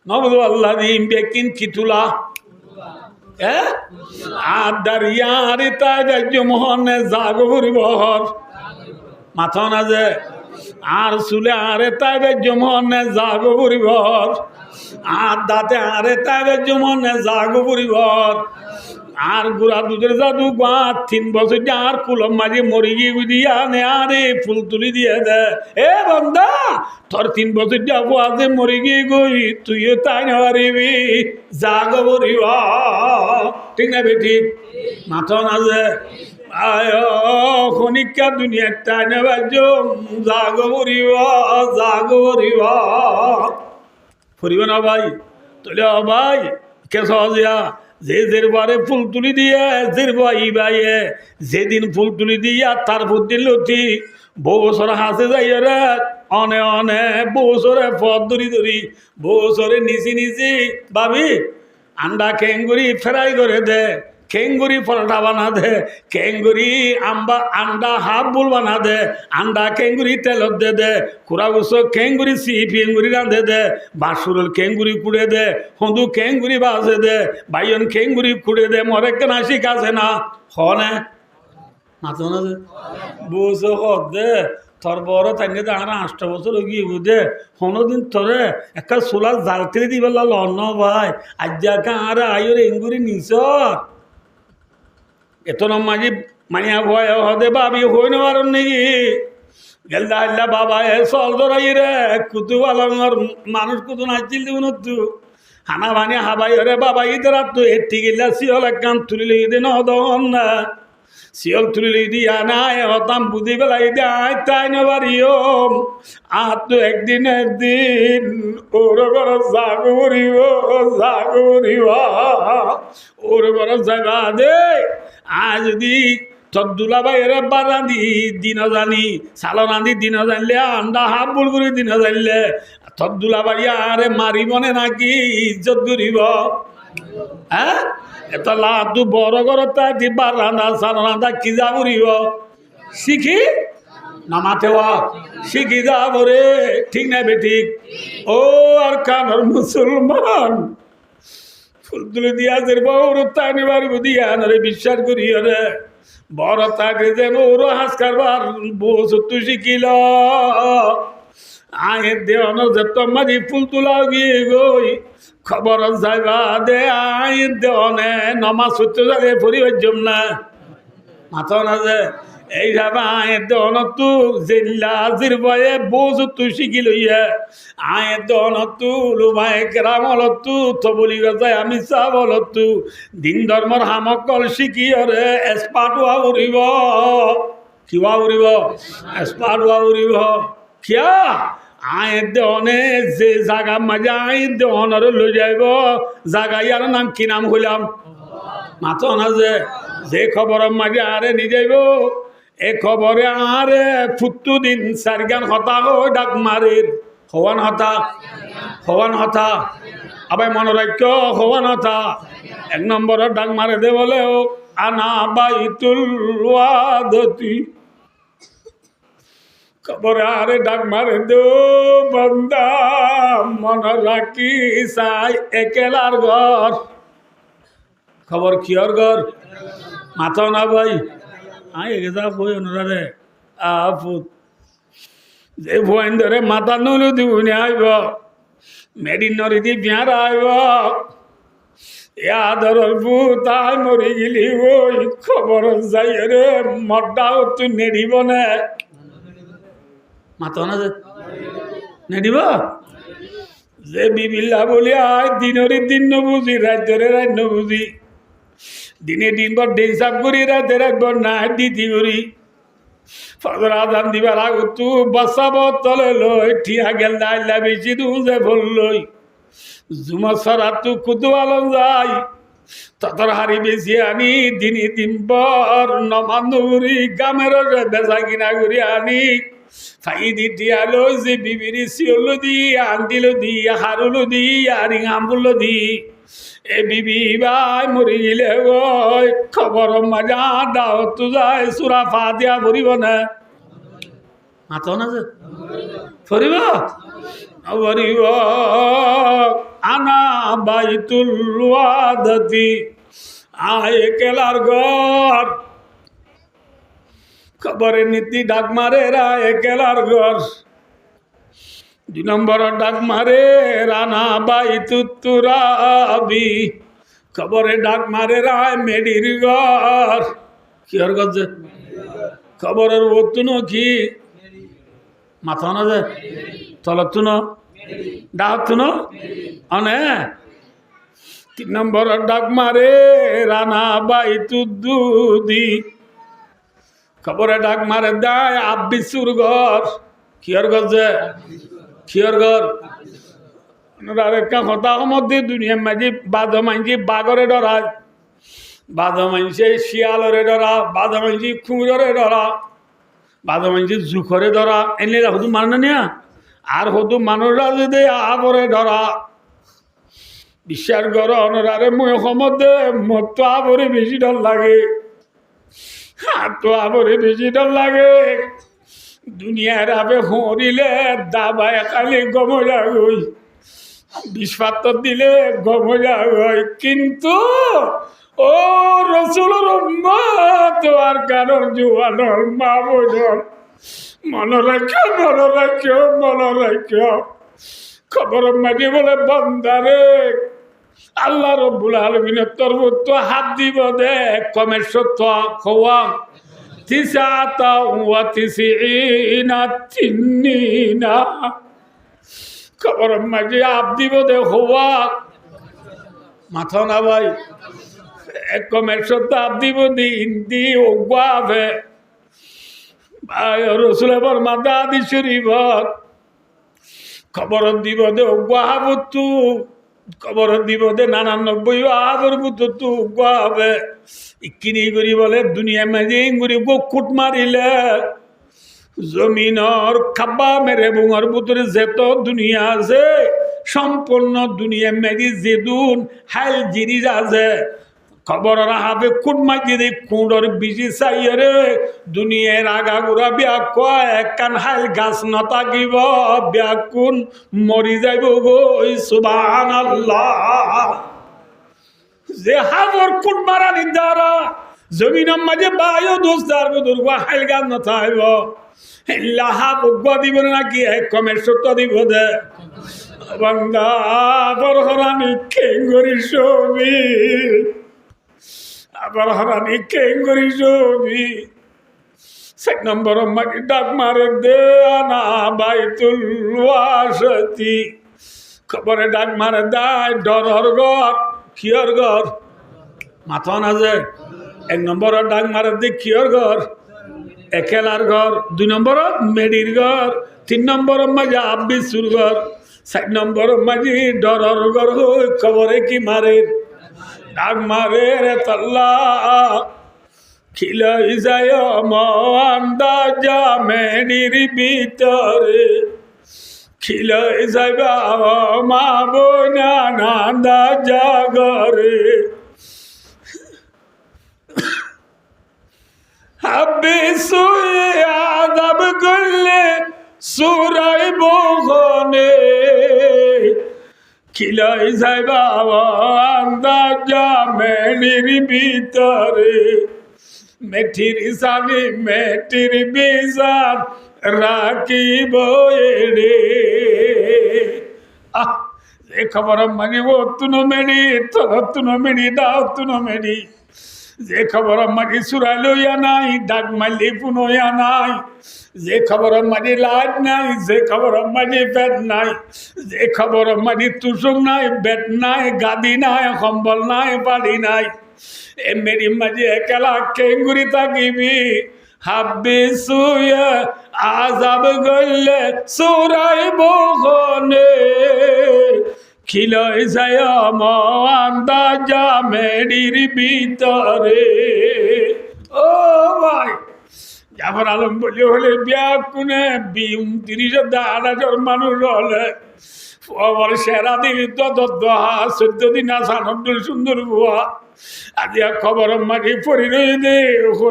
নবদ আল্লাহ দিন বেকিন কি তুলা আর দারিয়ারি তাই রাজ্য মোহনে জাগো পরিবহর মাথা না যে আর চুলে আরে তাই রাজ্য মোহনে জাগো পরিবহর আর দাঁতে আরে তাই রাজ্য মোহনে জাগো পরিবহর আর গুড়া দুধের জাদু গা 3 বছর আর কুলম মাঝে মরি গিয়ে দিয়া নে আরে ফুল তুলি দিয়ে দে এ বন্দা তোর 3 বছর যাবো আজে মরি গিয়ে গই তুইও তাই না পারিবি জাগ বরিব ঠিক না বেটি মাথা না যে আয় খনিকা দুনিয়া তাই না বাজো জাগ বরিব ফুরিব না ভাই তুলে ভাই কে সহজিয়া যে বারে ফুল তুলি দিয়ে বাইয়ে যেদিন ফুল তুলি দিয়া তার বুদ্ধি লতি বছর হাসে যাই রে অনে বছরে পথ ধরি বছরে নিচি ভাবি আন্ডা খেঙ্গুরি ফ্রাই করে দে খেঙ্গুরি পরোটা বানা দে খেঙ্গুরি আন্ডা হাফ বুল বানা দে আন্ডা খেঙ্গুরি তেলত দে কুড়াগুছো খেঙ্গুরি ফেঙ্গুরি রাঁধে দে বাসুরল খেঙ্গুরি কুড়ে দে হন্দু খেঙ্গুরি বাজে দে বাইয়ন খেঙ্গুরি কুড়ে দে মরে কেনা শিখাছে না হনে মাথা না দে বুঝো দে তোর বড় তাইনে তো আর 8 বছর গিয়ে দে দিন তোরে একটা সোলার জালতে দিবে লন ভাই আজ যা আর আইর এঙ্গুরি নিস এত মাঝে মানিয়া ভয় হদে ভাবি হই না পারেন নাকি গেলদা আল্লাহ বাবা এ চল ধরাই রে কুতু আলঙ্গর মানুষ কুতু নাচিল দিব নতু হানা ভানি হাবাই রে বাবা ইদের তো এটি গেলা শিওল একখান তুলিলে ইদে নদন না শিওল তুলিলে দিয়া নাই হতাম বুঝি বেলাই দেয় তাই না বাড়িও আর তো একদিন ওর ঘর জাগরিব ওর ঘর যাবা দে আজ যদি চদ্দুলা বাইরে বার রাঁধি দিন জানি সালো রাঁধি দিন জানলে আন্ডা হাফ বুল করে দিন জানলে চদ্দুলা বাড়ি আরে মারিবনে নাকি ইজ্জত করিব হ্যাঁ এটা লাদু বড় ঘরত তাই বার রাঁধা সালো রাঁধা কি যা করিব শিখি নামাতে শিখি যাব রে ঠিক না বে ঠিক ও আর কানর মুসলমান ফুল তুলে দিয়া যে বড় তাই নিবার দিয়া রে বিশ্বাস করি রে বড় তাকে যেন ওর হাস কারবার বসু তুই শিখিল আয়ের দেওয়ানোর যে তোমারি ফুল তোলা গিয়ে গই খবর যাইবা দে আয়ের দেওয়ানে নমাজ সত্য যাবে পরিবার না মাথা না যে এই যাবা আয়ের দেওয়ান তু জেল্লা আজির বয়ে বসু তুই শিখি লইয়া আয়ের দেওয়ান তু লুমায় কেরাম হলতু থবলি গজায় আমি চা বলতু দিন ধর্মর হামকল শিখি রে এসপাট হওয়া উড়িব কিবা উড়িব এসপাট হওয়া উড়িব কিয়া আয়ের দেওয়ানে যে জাগা মাঝে আয়ের দেওয়ানের লই যাইব জাগা ইয়ার নাম কি নাম হইলাম মাথা না যে খবরের মাঝে আরে নিয়ে যাইব এ খবরে আরে ফুটু দিন সারগান হতা হো ডাক মারির হওয়ান হতা আবার মনে রাখ হওয়ান হতা 1 নম্বরের ডাক মারে দে বলে ও আনা বাইতুল ওয়াদতি খবরে আরে ডাক মারে দে বান্দা মনে রাখি সাই একেলার ঘর খবর কিয়র ঘর মাথা না ভাই আয় গেছা বই অনুরারে আফুত যে বইন ধরে মাথা নলু দিবনি আইব মেডিন নরি দি বিয়ার আইব ইয়াদর ভূতাই মরি গেলি ওই খবর যাই রে মড্ডাও তুই নেডিব না মাথা না নেডিব যে বিবিল্লা বলি আয় দিনরি দিন নবুঝি রাজ্যরে রাজ নবুঝি দিনে দিন পর দিন সাপ করি রাতে রাখবর না দিতি করি ফজর আজান দিবার আগতু বসাব তলে লই ঠিয়া গেল দাইলা বেশি দুজে ফল লই জুমা সরা তু কুতু আলম যাই ততর হারি বেশি আনি দিনই দিন পর নমানুরি গামের বেচা কিনা করি আনি ফাই দি টিয়া লই যে বিবিরি শিওল দি আন্টিল দি হারুল দি আর আম্বুল দি এ বিবি ভাই মরি গেলে গই খবর মজা দাও তু যায় সুরা ফাতিয়া ভরিব না মাথা না যে ফরিব ভরিব আনা বাইতুল ওয়াদতি আয় কেলার ঘর খবরের নীতি ডাক মারে রায় কেলার ঘর 2 নম্বর ডাক মারে রানা বাই তুতুরাবি খবরে ডাক মারে রায় মেডির ঘর কি আর গজে খবরের ওতুনো কি মাথা না যে তলতুনো ডাকতুনো অনে 3 নম্বর ডাক মারে রানা বাই তুদুদি খবরে ডাক মারে দায় আব্বিসুর ঘর কি আর গজে কিয়র ঘর আরেকটা কথা মধ্যে দুনিয়ার মাঝে বাদ মানছি বাগরে ডরায় বাদ মানছে শিয়ালরে ডরা বাদ মানছি খুঁড়রে ডরা বাদ মানছি জুখরে ডরা এনে হদু মানে নিয়া আর হদু মানুষরা যদি আবরে ডরা বিশ্বাস কর অনরারে মুখ মধ্যে মত তো আবরে বেশি ডর লাগে হাত তো আবরে বেশি ডর লাগে দুনিয়ার আবে হরিলে দাবায় খালি গমলা গই বিষপাত্র দিলে গমলা গই কিন্তু ও রসুলের উম্মত আর কারোর জুয়ানোর মা বোঝর মনে রাখো মনে রাখো মনে রাখো খবর মাঝে বলে বন্দারে আল্লাহ রব্বুল আলামিনের তরফ তো হাত দিব দে কমের সত্য খোয়া তিসাতা ওয়া তিসিনা তিন্নিনা খবর মাঝে আপ দিব দে হওয়া মাথা না ভাই এক কমের সত্য আপ দিব দি হিন্দি ওগাবে রসুল এবার মাদা আদি শরীফর খবর দিব দে ওগাবতু খবর দিব দে 99 আবর বুতু ওগাবে ইকিনি করি বলে দুনিয়া মাঝে ইঙ্গুরি গোকুট মারিলে জমিনর খাবা মেরে বুঙর ভিতরে যেত দুনিয়া আছে সম্পূর্ণ দুনিয়া মাঝে যেদুন হাল জিনিস আছে খবর রাহাবে কুট মাঝে দে কুঁড়র বিজি চাইরে দুনিয়ার আগা গুড়া ব্যাক একখান হাল গাছ নতাকিব ব্যাকুন মরি যাইব গই সুবহানাল্লাহ যে হাবর কুট মারানি দ্বারা জমিনের মাঝে বায়ু দোস্তার বুদুর্গ হাইল গান না থাইব লাহা বগ্গ দিব নাকি এক কমের সত্য দিব দে বান্দা আবার হরানি কেঙ্গরি ছবি আবার হরানি কেঙ্গরি ছবি 6 নম্বর মাটি ডাক মারে দে আনা বাইতুল ওয়াসতি খবরে ডাক মারে দায় ডরর ঘর কিয়র ঘর মাথা না যে 1 নম্বর ডাক মারে দে কিয়র ঘর একেলার ঘর 2 নম্বর মেডির ঘর 3 নম্বর মাঝে আব্বিসুর ঘর 4 নম্বর মাঝে ডরর ঘর হই খবরে কি মারে ডাক মারে রে তাল্লা খিলাই যায় মন্দাজা মেডির ভিতরে খিলাই যাইবা মা বোনা নান্দা জাগরে হাব্বি সুয়ে আদাব করলে সুরাই বগনে খিলাই যাইবা আন্দাজা মেডির ভিতরে মেঠির সানি মেঠির বিজান রাখিব এড়ে যে খবর মাগিব তুনো মেডি তুনো মেডি দাও তুনো মেডি যে খবর মাগি সুরা লইয়া নাই ডাক মারলি পুনইয়া নাই যে খবর মাগি লাইট নাই যে খবর মাগি বেড নাই যে খবর মাগি তুসুক নাই বেড নাই গাদি নাই কম্বল নাই বাড়ি নাই এ মেরি মাঝে একলা কেঙ্গুরি থাকিবি হাব্বি সুয়ে আজাব গলে সুরাই বগনে খিলাই যায় মন্দাজা মেডির ভিতরে ও ভাই জাফর আলম বলে হলে বিয়া কোনে 29,000 মানুষ হলে আবার সেরা দিবি তো 14 দিন আসান আব্দুল সুন্দর বুয়া আজি খবর মাটি পড়ি রই দে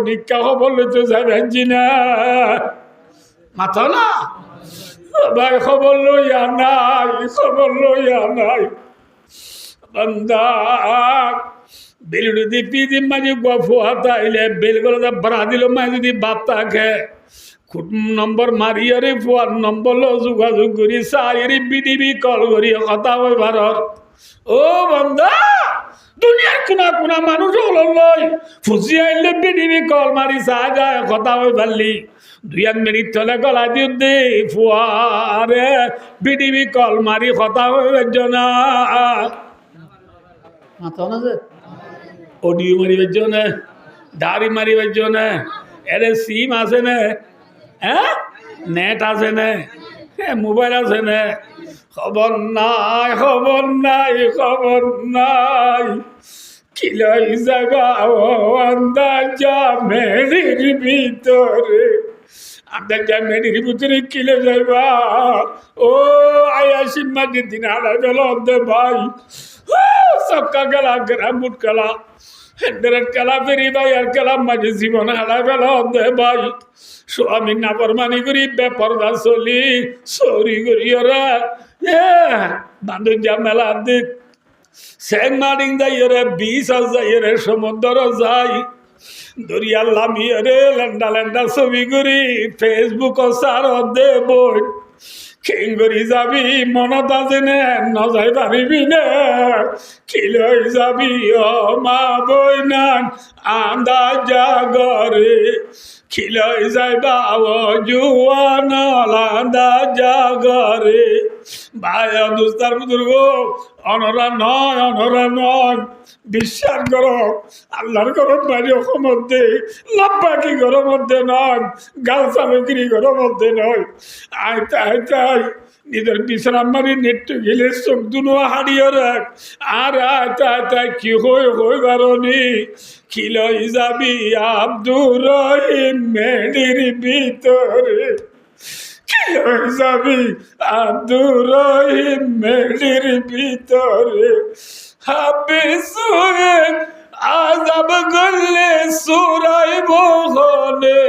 নিকা খবর লইতে যাবেন না মাথা না ভাই খবর লইয়া নাই খবর লইয়া নাই বান্দা বেলুড়ি দি পিদি মাঝে ফুয়াতা আইলে বেলগুলো বাড়া দিল মাই যদি বাপ্তা খে খুব নম্বর মারিয়ারে ফুয়ার নম্বর যোগাযোগ করি সারি বিডিবি কল করি কথা ওই ভারত ও বন্ধা দুনিয়ার কোনা কোনা মানুষ হল লই ফুসি আইলে বিডিবি কল মারি চা যায় কথা ওই পারলি 2 মিনিট চলে গলা দিও দে ফুয়ারে বিডিবি কল মারি কথা হয়ে না অডিও মারিবার জন্য দাড়ি মারিবার জন্য এর সিম আছে না হ্যাঁ নেট আছে না মোবাইল আছে না খবর নাই খবর নাই খবর নাই কিলাই যাবা আন্দাজা মেরির ভিতরে আন্দাজা মেরির ভিতরে কিলে যাবা ও আয়া সিম্মাদের দিন আড়াই বেলা দে ভাই সবকা গেলা গ্রামুট গেলা হেন্ডারের খেলা ফেরি ভাই আর খেলা মাঝে জীবন হারাই ফেলা দে ভাই স্বামী নাফরমানি করি বেপরদা চলি চৌরি করি ওরা বান্ধব যা মেলা দিক সেং মারিং যাই রে বিষ যাই রে সমুদ্র যাই দরিয়ার লামি রে লেন্ডা লেন্ডা ছবি করি ফেসবুক সার দে বই খেঙ্গরি যাবি মনত আছে নে নজাই পারিবি নে কিলৈ যাবি ও মা বই নান আন্দাজা গরে খিলৈ যাইবা ও জুয়ান আন্দাজা গরে ভাই দুস্তার বুজুর্গ অনরা নয় বিশ্বাস করো আল্লাহর ঘরের বাড়ি মধ্যে লাভবাকি ঘরের মধ্যে নয় গাল সামগ্রী ঘরের মধ্যে নয় আয় নিজের বিশ্রাম মারি নেট্টু গেলে চোখ দুনো হারিয়ে রাখ আর আয় কি হয়ে বারণি খিলৈ যাবি আব্দুর রহিম মেডির ভিতরে কিলৈ যাবি আব্দুর রহিম মেডির ভিতরে হাবি সুয়ে আজাব গলে সুরাই বহনে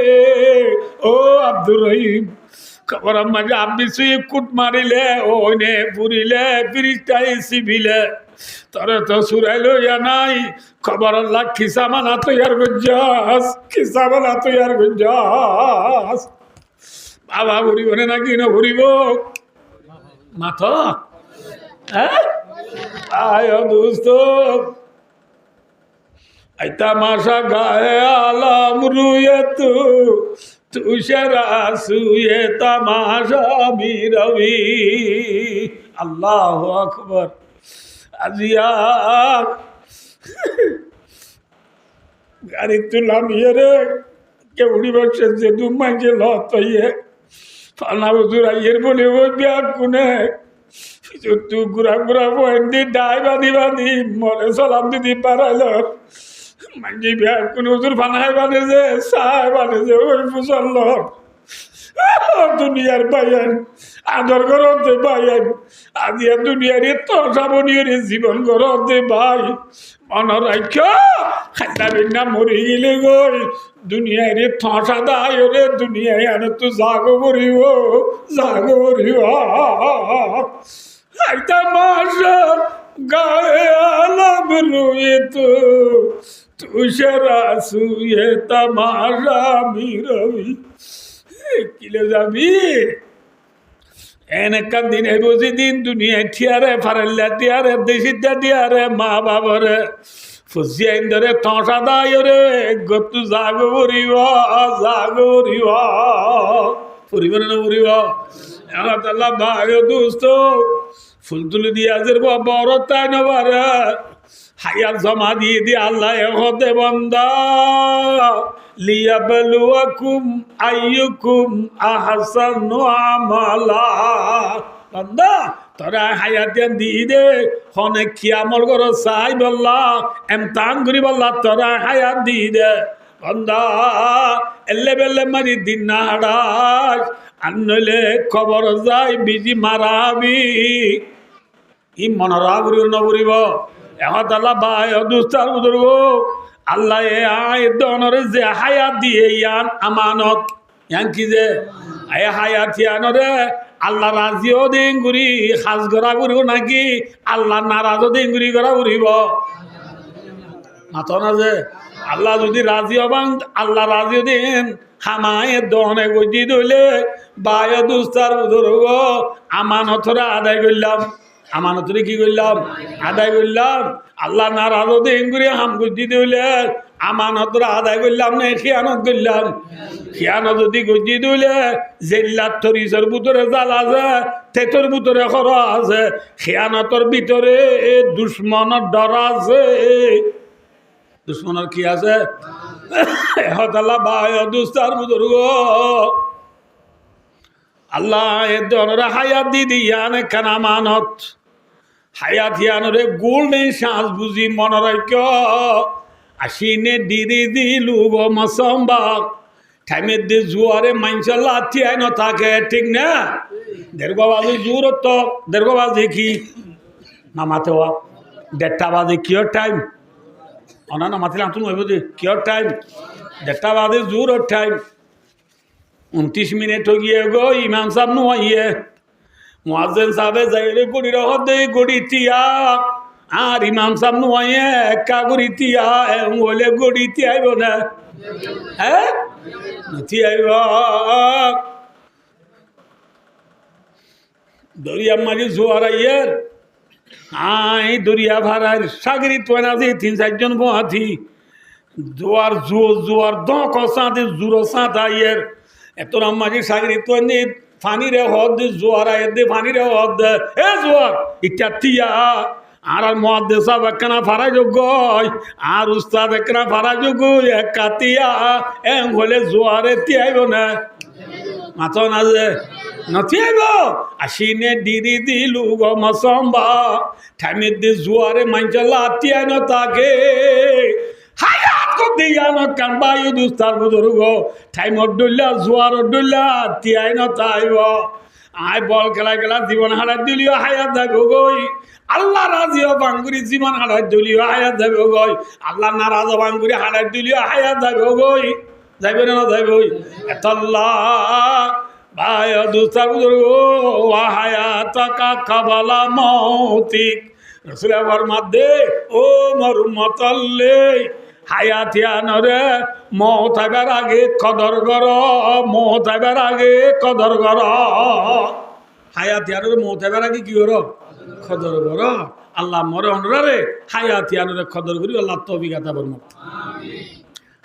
ও আব্দুর রহিম খবর মাঝে আব্বি সুয়ে কুট মারিলে ওনে পুরিলে ফিরিস্তাই সিভিলে তোরে তো সুরাইলো ইয়া নাই খবর আল্লাহ খিসামানা তৈয়ার গুজাস খিসামানা তৈয়ার গুজাস বাবা ঘুরিব নাকি না ঘুরিব মাথা হ্যাঁ আয় দোস্ত আইতা মাসা গায়ে আলাম রুয়ে তুষারা সুয়ে তামাশা বিরবি আল্লাহ আকবর আজিয়া গাড়ি তুলাম রে কে উড়িবার যে দুমাই যে লত ফানা বছর আইয়ের বলে ওই ব্যাগ কোনে তু ঘুরা বন্দি ডাই বাঁধি মরে সালাম দিদি পারাইল মাঝি ব্যাগ কোনে হুজুর ফানায় বাঁধেছে সায় বাঁধেছে ওই ফুসল দুনিয়ার বাইন আদর করতে বাইন আজিয়া দুনিয়ার তসাবনীয় জীবন করতে ভাই মনের রাখ্য খাইটা বিনা মরি গেলে গই দুনিয়ার থসা দায় রে দুনিয়ায় আনে তো জাগো করিব খাইটা মাসা গায়ে আলাম রুয়ে তুষারা সুয়ে তামাশা বিরবি কিলে যাবি এনেকা দিন বসে দিন দুনিয়ায় ঠিয়ারে ফারাল্লা টিয়ারে দেশিটা টিয়ারে মা বাবারে ফুসিয়া ইন্দরে ঠসা দায় রে গতু জাগো ফুরিব ফুরিব না ফুরিব আল্লাহ ভাই দোস্ত ফুল তুলে দিয়ে আজের বড় তাই নবারে হায়াত জমা দিয়ে দিয়ে আল্লাহ হতে বন্দা লিয়াবলুয়াকুম আইয়ুকুম আহসানু আমালা বন্দা তোরা হায়াত দিয়ে দে হনে কি আমল করো চাই বললা এমতান করি বললা তোরা হায়াত দিয়ে দে বন্দা এলে বেলে মারি দিন না হাড়াস আনলে খবর যাই বিজি মারাবি ই মনরা ঘুরিব নঘুরিব এখন আল্লাহ ভাই দুস্তার বুজুর্গ আল্লাহ আয় দনরে যে হায়াত দিয়ে ইয়ান আমানত ইয়ান কি যে আয় হায়াত ইয়ানরে আল্লাহ রাজিও দিন ঘুরি সাজ গড়া ঘুরিব নাকি আল্লাহ নারাজও দিন ঘুরি গড়া ঘুরিব মাথা না যে আল্লাহ যদি রাজি হবান আল্লাহ রাজি দিন হামায় দনে গজি দইলে বায় দুস্তার বুধুর্গ আমানতরা আদায় করলাম আমানতরে কি করলাম আদায় করলাম আল্লাহ নারাজ দিন করে হাম গজি দইলে আমানতরা আদায় করলাম না খিয়ানত করলাম খিয়ানত যদি গজি দইলে জেল্লার তরিসের ভিতরে জাল আছে তেতর ভিতরে খর আছে খিয়ানতর ভিতরে দুশ্মনের ডর আছে দুশ্মনের কি আছে হতাল্লাহ বায় দুস্তার বুজুর্গ আল্লাহ এ দনরা হায়াত দি দিয়ান কেন আমানত হায়াত ইয়ানরে গোল্ডেন শ্বাস বুঝি মনরাক্য আসিনে ডিরি দিলু গো মসম্বাক টাইমের দিয়ে জুয়ারে মাইনসা লাথি আয় না থাকে ঠিক না দেড়গো বাজে জোর তো দেড়গো বাজে কি নামাতে হওয়া 1:30 বাজে কিয়র টাইম অনা নামাতিলাম তুমি হইব যে কিয়র টাইম 1:30 বাজে জোর টাইম 29 মিনিট হয়ে গিয়ে গো ইমাম সাহেব নু আইয়ে মুয়াজ্জিন সাহেবে যাইলে গড়ি রহ দে গড়ি তিয়া আর ইমাম সাহেব নু আইয়ে একা গড়ি তিয়া বলে গড়ি তিয়াইব না হ্যাঁ তিয়াইব দরিয়া মারি জোয়ার আইয়ের আই দরিয়া ভাড়ার সাগরি তো না যে 3-4 জন বহাতি জোয়ার জোয়ার দক সাঁতে জুরো সাঁত আইয়ের এত মাঝে সাগরি তো নি ফানি রে হদ জোয়ার আইয়ের দে ফানি রে হদ এ জোয়ার ইটা তিয়া আর মহাদেশ একখানা ফারা যোগ্য আর উস্তাদ একখানা ফারা যোগ্য এক কাতিয়া এম হলে জোয়ারে তিয়াইব না মাথা না যে নথিয়াইব আসিনে ডিরি দিলু গো মসম্বা ঠামির দি জোয়ারে মাইনচা লাতিয়াই ন তাকে হায়াত কো দিয়া ন কানবায়ু দুস্তার বুজুর্গ ঠাইম ডুল্লা জোয়ার ডুল্লা তিয়াই ন তাইব আই বল খেলা খেলা জীবন হারাই দিলিও হায়াত যাইব গই আল্লাহ রাজি বাঙ্গুরি জীবন হারাই দিলিও হায়াত যাইব গই আল্লাহ নারাজ বাঙ্গুরি হারাই দিলিও হায়াত যাইব গই যাইবে না যাইব এতল্লাহ ভাই দুস্তার বুজুর্গ হায়াতাকা কাবালা মৌতিক রসুল মধ্যে ও মরুমতল্লে হায়াতিয়ানরে মৌত আইবার আগে কদর কর মৌত আইবার আগে কদর কর হায়াতিয়ানরে মৌত আইবার আগে কি কর কদর কর আল্লাহ মরে অনরে হায়াতিয়ানরে কদর করি আল্লাহ তৌফিক আতা করুন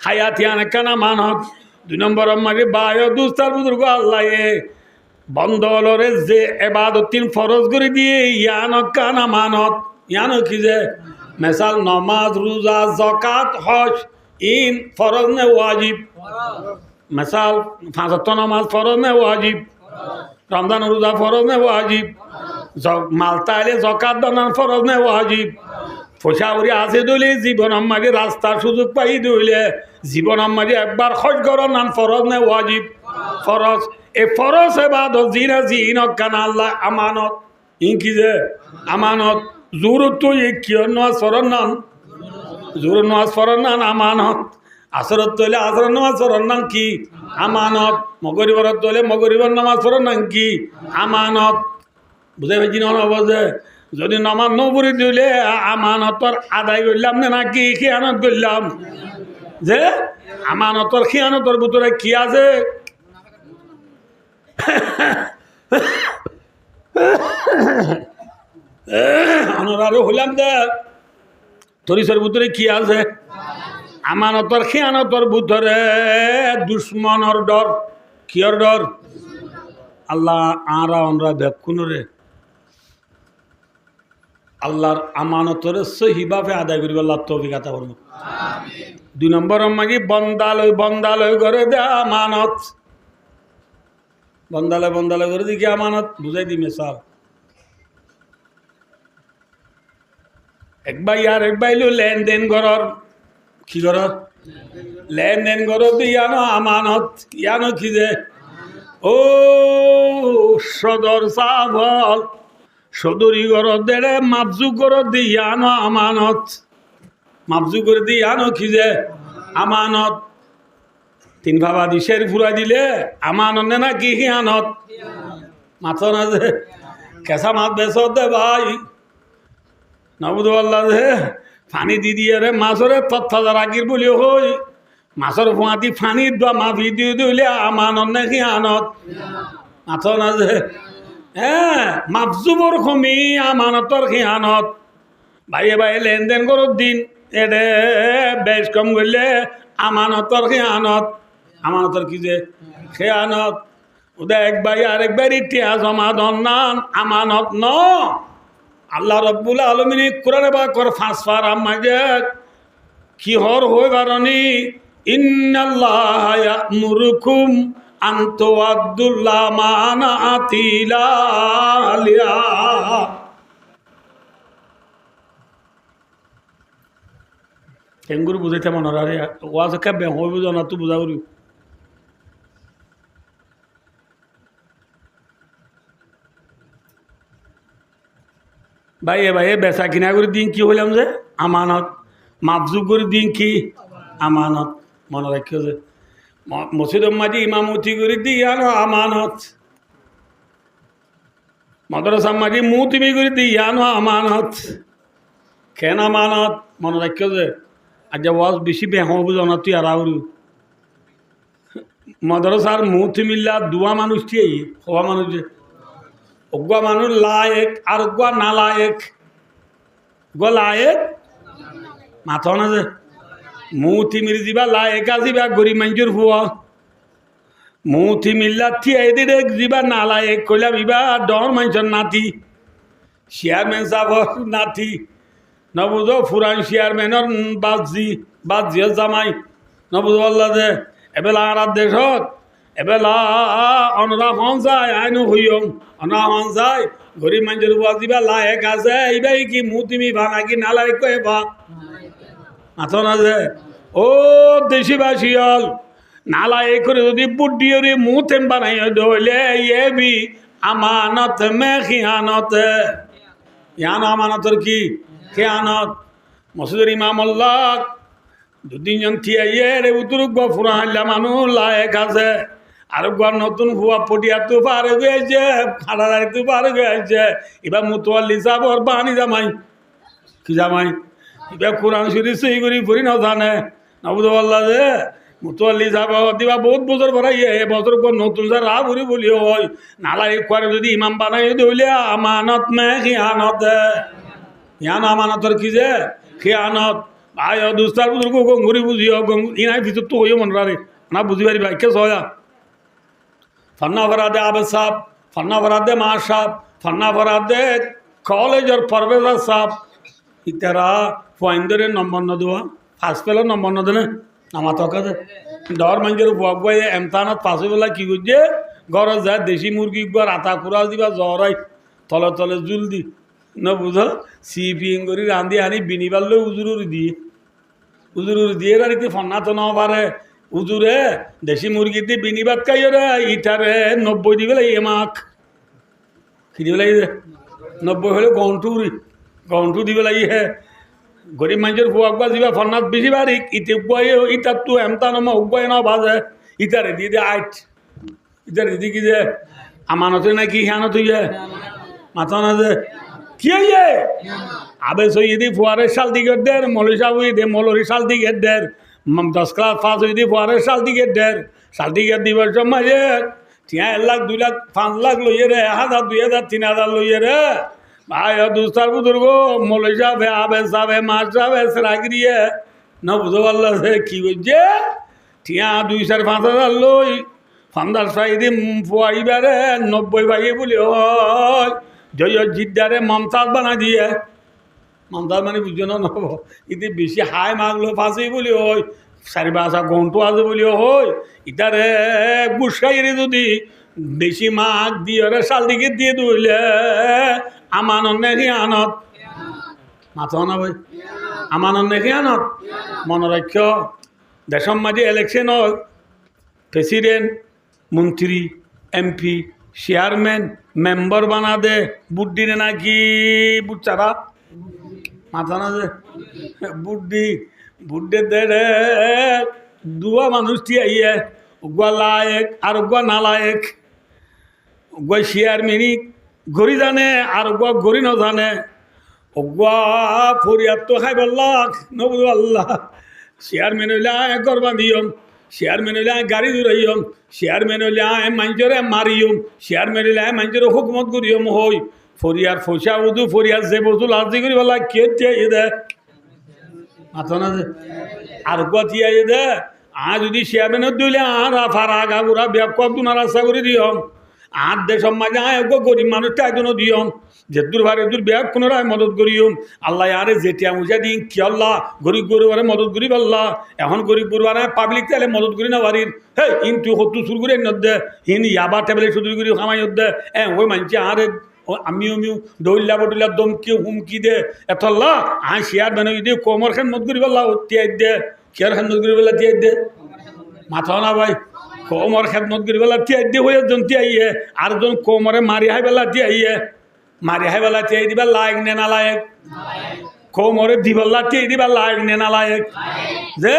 হায়াতিয়ান কানা মানত 2 নম্বর মারি বায় দুস্তার বুজুর্গ আল্লাহ বন্ধলরে যে এবাদতিন ফরজ করে দিয়ে ইয়ান কানা মানত ইয়ান কি যে মেসাল নমাজ রোজা যাকাত হজ ইন ফরজ নে ওয়াজিব মেসাল 5 নামাজ ফরজ নে ওয়াজিব রমজান রোজা ফরজ নে ওয়াজিব মালতাইলে যাকাত দান ফরজ নে ওয়াজিব ফসাউরি আছে দলে জীবন আমাকে রাস্তার সুযোগ পাই দইলে জীবন আমাকে একবার খোঁজ করো নাম ফরজ নে ওয়াজিব ফরজ এ ফরজ এবাদত জিনা জিন কানা আল্লাহ আমানত ইনকি যে আমানত জোরত তো এ কিয় নওয়াজ ফরজ নান জোর নওয়াজ ফরজ নান আমানত আসরত তলে আসর নামাজ ফরজ নান কি আমানত মগরিবর তলে মগরিবর নামাজ ফরজ নান কি আমানত বুঝাই পাইছি না বুঝে যদি নামাজ নবরি দিলে আমানতর আদায় করলাম না নাকি খিয়ানত করলাম যে আমানতর খিয়ানতর ভিতরে কি আছে আরো হইলাম দে তরিসের ভিতরে কি আছে আমানতর খিয়ানতর ভিতরে দুশ্মনর ডর কিয়র ডর আল্লাহ আরা আমরা বেকুন রে আল্লাহর আমানতরে সহিভাবে আদায় করিব আল্লাহ তৌফিক আতা করুন 2 নম্বর মাগি বন্দালয় করে দে আমানত বন্দালয় করে দিকে আমানত বুঝাই দি মেসাল এক বাইলো লেনদেন করর কি করর লেনদেন করর ইয়ানো আমানত ইয়ানো কি যে ও সদর সাবল সদরি গরত দেড়ে মাপজু গরত দিয়ানো আমানত মাপজু করে দিয়ানো কি যে আমানত 3 ভাবা দিশের ফুরাই দিলে আমানত না কি হিয়ানত মাথা না যে কেসা মাত বেসত দে ভাই নবুদুল্লাহ যে ফানি দি দিয়ে রে মাছরে তত্তাজা রাগির বলিও হই মাছর ফুঁয়াতি ফানির দোয়া মাফি দিয়ে দিলে আমানত নে খিয়ানত মাথ না যে হ্যাঁ মাফজুবর খমি আমানতর খিয়ানত ভাইয়ে ভাইয়ে লেনদেন করো দিন এডে বেশ কম করলে আমানতর খিয়ানত আমানতর কি যে খেয়ানত ওদা এক ভাই আরেক ভাই ইতিহাস সমাধান নান আমানত ন আল্লাহ রব্বুল আলমিনী কোরআনে বা কর ফাঁসফার আমাকে কি হর হয়ে কারণী ইন্নাল্লাহ ইয়ামুরুকুম আন তুআদ্দুল আমানাতি ইলা আহলিহা কেঙ্গুরু বুঝাইতে মনে রে ওয়াজ কাবে হইব না তুই বুঝা করি ভাইয়ে ভাইয়ে বেচা কিনা করে দিন কি হইলাম যে আমানত মাফজুব করে দিন কি আমানত মনে রাখিও যে মসজিদ মাঝি ইমামতি করে দিয়ানো আমানত মাদ্রাসা মাঝি মুতিমি করে দিয়ানো আমানত কেন আমানত মনে রাখিও যে আজ ওয়াজ বেশি বেহ বুঝনা তুই আর মাদ্রাসার মুতিমিল্লা দুয়া মানুষ টিয়াই হওয়া মানুষ যে অগুয়া মানুষ লায়েক আর অগুয়া না লায়েক গো লায়েক মাথা না যে মুতিমির দিবা লায়েক আজিবা গরিব মানুষের হুয়া মুতিমিল্লা থিয়াই দিলে দিবা না লায়েক কইলাম ইবা ডর মানুষের নাতি চেয়ারম্যান সাহর নাতি নবুঝো ফুরান চেয়ারম্যানের বাজি জামাই নবুঝো আল্লাহ যে এবেলা আর দেশত এবেলা অনরা হন যায় আইনু হইয়ম অনরা হন যায় গরিব মানুষের হুয়া দিবা লায়েক আছে ইবাই কি মুতিমি ভানা কি না লায়েক কয়ে বা মাথা না যে ও দেশিবাসী হল নালা এ করে যদি বুদ্ধি ওরে মুথেম বানাই দইলে ইয়ে বি আমানত মে খিয়ানত ইয়ান আমানতর কি খিয়ানত মসজিদের ইমাম আল্লাহ দুদিনজন থিয়াইয়ে রে উতুরুক বা ফুরাইলা মানুষ লায়েক আছে আর গর নতুন হুয়া পটিয়া তো পার গেছে খাড়াদারি তো পার গেছে এবার মুতোয়াল্লি সাবর বানি জামাই কি জামাই এবার কোরআন শরীফ সই করি ফুরি না জানে নবুদ আল্লাহ যে মুতোয়াল্লি সাহেব দিবা বহুত বছর ভরাই এ বছর পর নতুন স্যার রা ভরি বলি হয় নালা করে যদি ইমাম বানাই দিলে আমানত মে খিয়ানত ইয়ান আমানতর কি যে খিয়ানত ভাই দুস্তার বুজুর্গ গঙ্গুরি বুঝিও ইনাই ভিতর তো হইও মন রে না বুঝি পারি ভাই কে সয়া ফান্না ফরাদে আবেদ সাহেব ফান্না ফরাদে মা সাহেব ফান্না ফরাদে কলেজের পরভেজার সাহেব ইতারা পয়েন্টরে নম্বর ন দেওয়া ফার্স্ট পেলের নম্বর ন দেনে আমার তকাতে ডর মানুষের বুয়াক বয়ে এমতানত পাশে বেলা কি করছে ঘরত যায় দেশি মুরগি গর আতা কুড়াল দিবা জ্বরাই তলে তলে জুল দি ন বুঝ সিপিং করি রান্ধি আনি বিনিবার লো উজুরুরি দিয়ে রাড়িতে ফন্না তো ন পারে উজুরে দেশি মুরগি দিয়ে বিনিবাদ খাই রে ইটারে 90 দিবে লাগে মাখ কি দিবে লাগে 90 হলে গন্টু দিবে লাগি হে গরিব মানুষের ফুয়াকবা দিবা ফন্নাত বেশি বারিক ইতে উপায় ইটার তো এমতা নমা উপায় না বাজে ইটারে দিয়ে দে আইট ইটারে দিদি কি যে আমানতে নাকি হিয়ানত হইয়ে মাথা না যে কি হইয়ে আবে সই দি ফুয়ারের সাল দিকে দের মলিশা হই দে মলরি সাল দিকে দের 10 ক্লাস পাস হই দি ফুয়ারের সাল দিকে দের সাল দিকে দিবার সময় যে 1 লাখ 2 লাখ 5 লাখ লইয়ে রে 1000 2000 3000 লইয়ে রে ভাই দুস্তার বুজুর্গ মৌলী সাহেব আবে সাহেব মাস সাহেব সেরাগিরিয়ে ন বুঝো পারল সে কি করছে ঠিয়া 2-5,000 লই ফান্দার সাইদি ফুয়াইবারে 90 ভাইয়ে বলি হয় জয় জিদ্দারে মমতাজ বানা দিয়ে মমতাজ মানে বুঝছো না নব ইতি বেশি হাই মাগলো ফাঁসি বলি হয় 4-5 ঘন্টা আছে বলি হয় ইটারে গুসাইরে যদি বেশি মাগ দিয়ে সাল দিকে দিয়ে দিলে আমানত নে খিয়ানত মাথা না ভাই আমানত নে খিয়ানত মনে রাখ দেশের মাঝে ইলেকশন হয় প্রেসিডেন্ট মন্ত্রী এমপি চেয়ারম্যান মেম্বার বানা দে বুট দিনে নাকি বুট চারা মাথা না যে বুট দে রে দুয়া মানুষ আইয়ে উগুয়া লায়েক আর উগুয়া না লায়েক উগুয়া চেয়ারম্যানই গড়ি জানে আর গড়ি ন জানে অগুয়া ফরিয়াদ তো খাই বললাম নবুদ আল্লাহ চেয়ারম্যান হইলে করবা দিয়ম চেয়ারম্যান হইলে গাড়ি দূরাইম চেয়ারম্যান হইলে মানুষরে মারিয়ম চেয়ারম্যান হইলে মানুষের হুকুমত করিয়ম হই ফরিয়ার ফসা উদু ফরিয়ার যে বস্তু লাজি করি বলা কে দে মাথা না আর গতিয়া দে যদি চেয়ারম্যানের দিলে আর আফার আগা বুড়া ব্যাপক দুনা রাস্তা করে দিয়ম আর দেশের মাঝে গরিব মানুষটা একজনও দিয়ম যে দুর্ভারে দূর ব্যাগ পুনরায় মদত করিম আল্লাহ আরে যেটিয়া মুজা দিন কি আল্লাহ গরিব গরুবারে মদত করি আল্লাহ এখন গরিব গরুবারে পাবলিক তাহলে মদত করি না বাড়ির হে ইন্তু হত্যু শুরু করে নদে হিন ইয়াবা টেবলে শুধু করি খামাই দে ওই মানছি আরে আমিও দৌল্লা বদুল্লা দমকি হুমকি দে এতল্লা শেয়ার বানাই দে কোমর খান মত করি আল্লাহ তিয়াই দে কেয়ার খান মত করি বলা তিয়াই দে মাথা না ভাই কোমর খেদমত করি বেলা তিয়াই দিয়ে হয়ে জন তিয়াইয়ে আর জন কোমরে মারি হাই বেলা তিয়াইয়ে মারি হাই বেলা তিয়াই দিবা লায়ক নে না লায়ক কোমরে দিবেলা তিয়াই দিবা লায়ক নে না লায়ক যে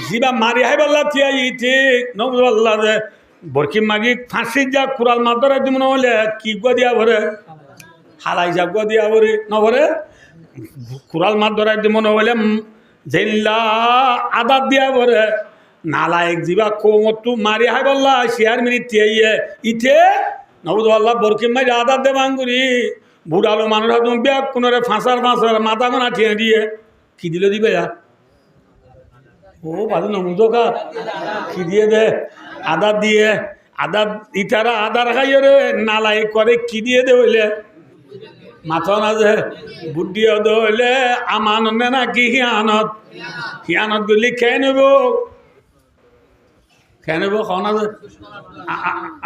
জিবা মারি হাই বেলা তিয়াই ঠিক নবুল্লাহ যে বরকি মাগি ফাঁসি যা কুড়াল মাদরা দিব নহলে কি গো দিয়া ভরে হালাই যা গো দিয়া ভরে নভরে কুড়াল মাদরা দিব নহলে জেল্লা আদাত দিয়া ভরে নালায়ক জিবা কোমতু মারি হাই বললা শেয়ার মিনিট তিয়াইয়ে ইতে নবুদ আল্লাহ বরকিম মাই আদার দে বাঙ্গুরি বুড়ালো মানুষ তুমি ব্যাগ কোনরে ফাঁসার মাথা গোনা ঠিয়ে দিয়ে কি দিল দিবে ও ভালো নমুদ কা কি দিয়ে দে আদার দিয়ে আদার ইটারা আদার খাইয়ে রে নালায়ক করে কি দিয়ে দে হইলে মাথা না যে বুদ্ধি দে হইলে আমানত নে না কি হিয়ানত হিয়ানত গুলি খেয়ে নেব কেন খাওয়া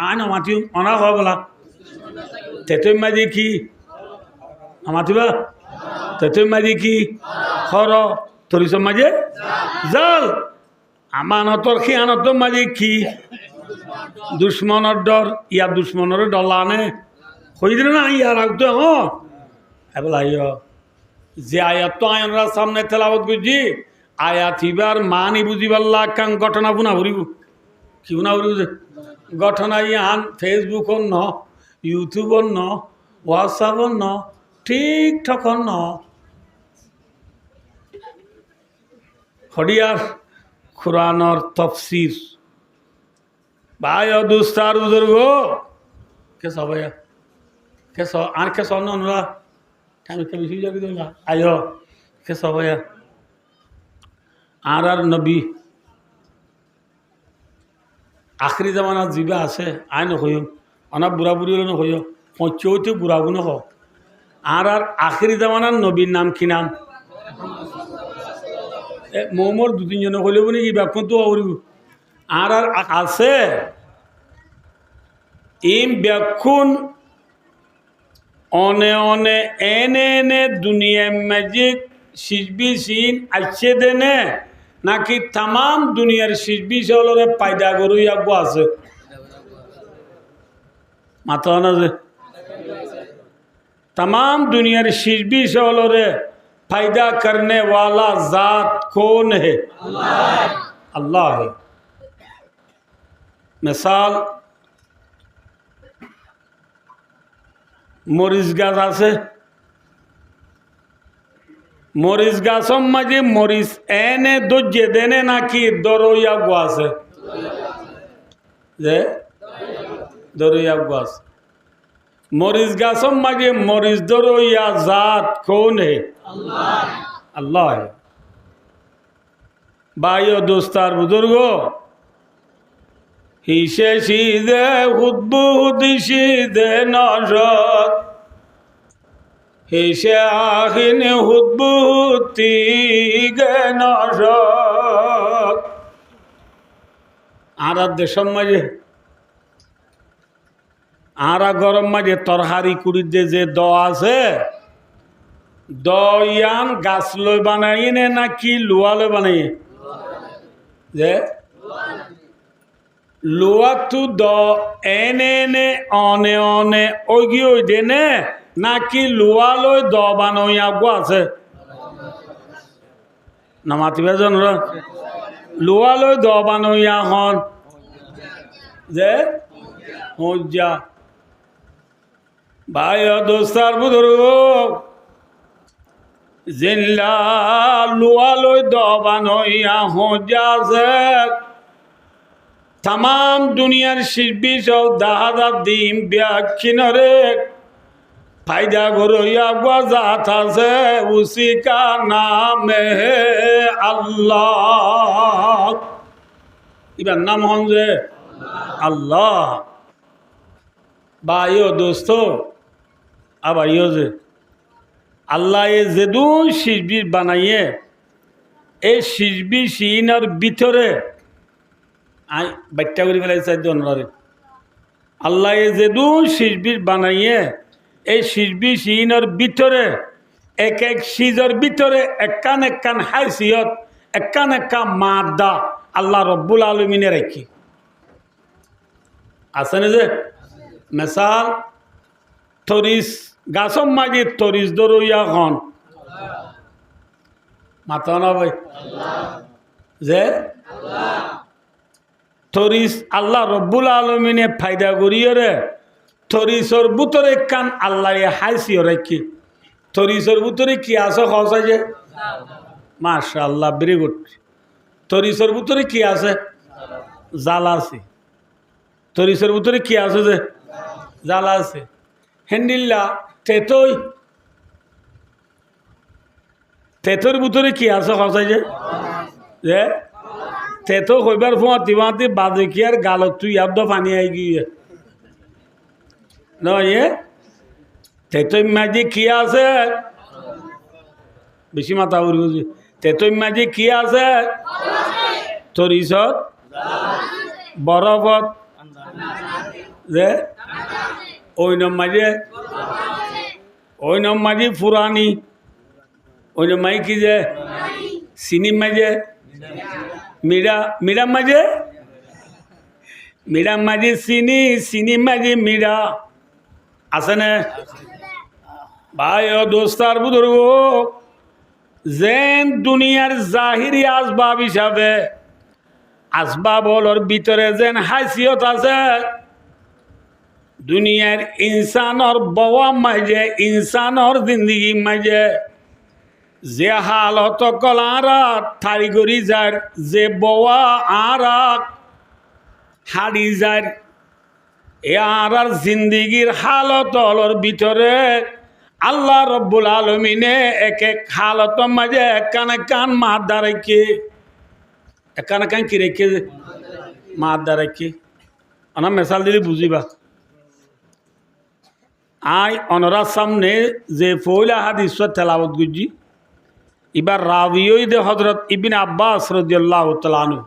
আয় না মাতি অনা খাওয়া বলা তেতই মাঝি কি মাতিবা তেতই মাঝি কি খর তরিস মাঝে জাল আমানতর খিয়ানতর মাঝে কি দুশ্মনের ডর ইয়ার দুশ্মনের ডলা আনে হয়ে দিলে না ইয়ার আগতে বলা যে আয়াত তো আয়নরা সামনে তেলাবত করছি আয়াত ইবার মানি বুঝিবাল্লা কাং ঘটনা বুনা ভরিব কি না ঘটনা ইয়ান ফেসবুকর ন ইউটিউবর ন হোয়াটসঅ্যাপর ন টিকটক ন হরিয়ার কোরআনর তফসির ভাই দুস্তার বুজুর্গ কে সবাই কে আর কে সব নরা আমি কে বেশি যাবি তোলা আয় কে সবাই আর নবী আখরি জামানাত জিবা আছে আই নকয় অনা বুড়া বুড়ি হলে নকয় পঁচতে বুড়াবো নক আর আখরি জামানার নবীর নাম কি নাম মোমর দু তিনজনে কইলেব নাকি ব্যাকুন তো আউরিব আর আছে ইম ব্যাকুন অনে অনে এনে এনে দুনিয়া ম্যাজিক সিজবি সিন আছে দেনে নাকি তাম দুনিয়ার সিজবি চলরে পায়দা গরু আগো আছে মাথা না যে तमाम दुनिया सिजबी चलरे फायदा करने वाला जात कौन है अल्लाह है मिसाल मरीज गाছ আছে মরিচ গাছম মাঝে মরিচ এনে দজ্জে দেনে নাকি দরইয়া গাছ যে দরইয়া গাছ मरीज गासम मागे मरीज दरो या जात कौन है अल्लाह है भाइयों दोस्तार बुजुर्गो हिशे सीधे हुद्बुद सीधे नजर हिशे आखिन हुद्बुती गे नजर आरा देशम माजे आरा गरम माजे तरहारी कुड़ी दे जे द आछे दयान गाछ लय बानाई ने ना कि लोहा लय बानाई जे लोहा तु द एने ने अने अने ओगी ओई देने ना कि लोहा लय द बानाइया गो आछे ना मातिबे जनरा लोहा लय द बानाइया हन जे होजा भाई दोस्तार बुजुर्ग জিল্লা লুয়ালৈ দবান হইয়া হজাছে তাম দুনিয়ার শিল্পী সব দাহাদার দিন ব্যাখিনরে ফায়দা গরইয়া গজাত আছে উসিকা নামে আল্লাহ। এবার নাম হন যে আল্লাহ। ভাইও দোস্ত আবাইও যে আল্লাহ যেদু শিল্পী বানাইয়ে এই শিল্পী সিনার ভিতরে আই বাচ্চা করে ফেলাইছে অন্যরে আল্লাহ যেদু শিল্পী বানাইয়ে এই শিল্পী সিনের ভিতরে এক এক সিজর ভিতরে একান একান হাইসিয়ত একান একান মাদা আল্লাহ রব্বুল আলমিনে রাখি আছে না যে মেসাল তরিস গাছম মাঝে তরিস দরইয়া হন মাতা না ভাই যে তরিস আল্লাহ রব্বুল আলমিনে ফায়দা করিয়ে রে তরিসর ভিতরে কান আল্লাহ হাইসিও রাখি তরিসর ভিতরে কি আছে খসা যে মাশাআল্লাহ ভেরি গুড। তরিসর ভিতরে কি আছে জাল আছে তরিসর ভিতরে কি আছে যে জাল আছে হেন্ডিল্লা তেতই তেতর ভিতরে কি আছে খসা যে তেতো হইবার ফুয়াতি ফুয়াতি বাদকিয়ার গালত তুই আব্দ পানি আই গিয়ে নয় তেতই মাঝে কি আছে বেশি মাথা উড়ি তেতই মাঝে কি আছে তরিসত বরফত যে ওই নম মাঝে ফুরানি ওই নম মাই কি যে চিনি মাঝে মিরা মিরা মাঝে মিরা মাঝে চিনি চিনি মাঝে মিরা আছে না ভাই ও দোস্তার বুজুর্গ যেন দুনিয়ার জাহিরি আসবাব হিসাবে আসবাব হলোর ভিতরে যেন হাইসিয়ত আছে দুনিয়ার ইনসানর বওয়া মাঝে ইনসানর জিন্দগি মাঝে যে হালত কলারা থারি করি যার যে বওয়া আর হাড়ি যার এ আর জিন্দিগির হালত হলোর ভিতরে আল্লাহ রব্বুল আলমিনে এক এক হালত মাঝে একান একান মাদা রেখে একান একান কি রেখে মাদা রেখে অনার মেসাল দিলে বুঝিবা আই অনরার সামনে যে ফৌলা হাদিস তেলাওয়াত গুজি এবার রাবিয়ই দে হজরত ইবিন আব্বাস রাদিয়াল্লাহু তাআলা আনহু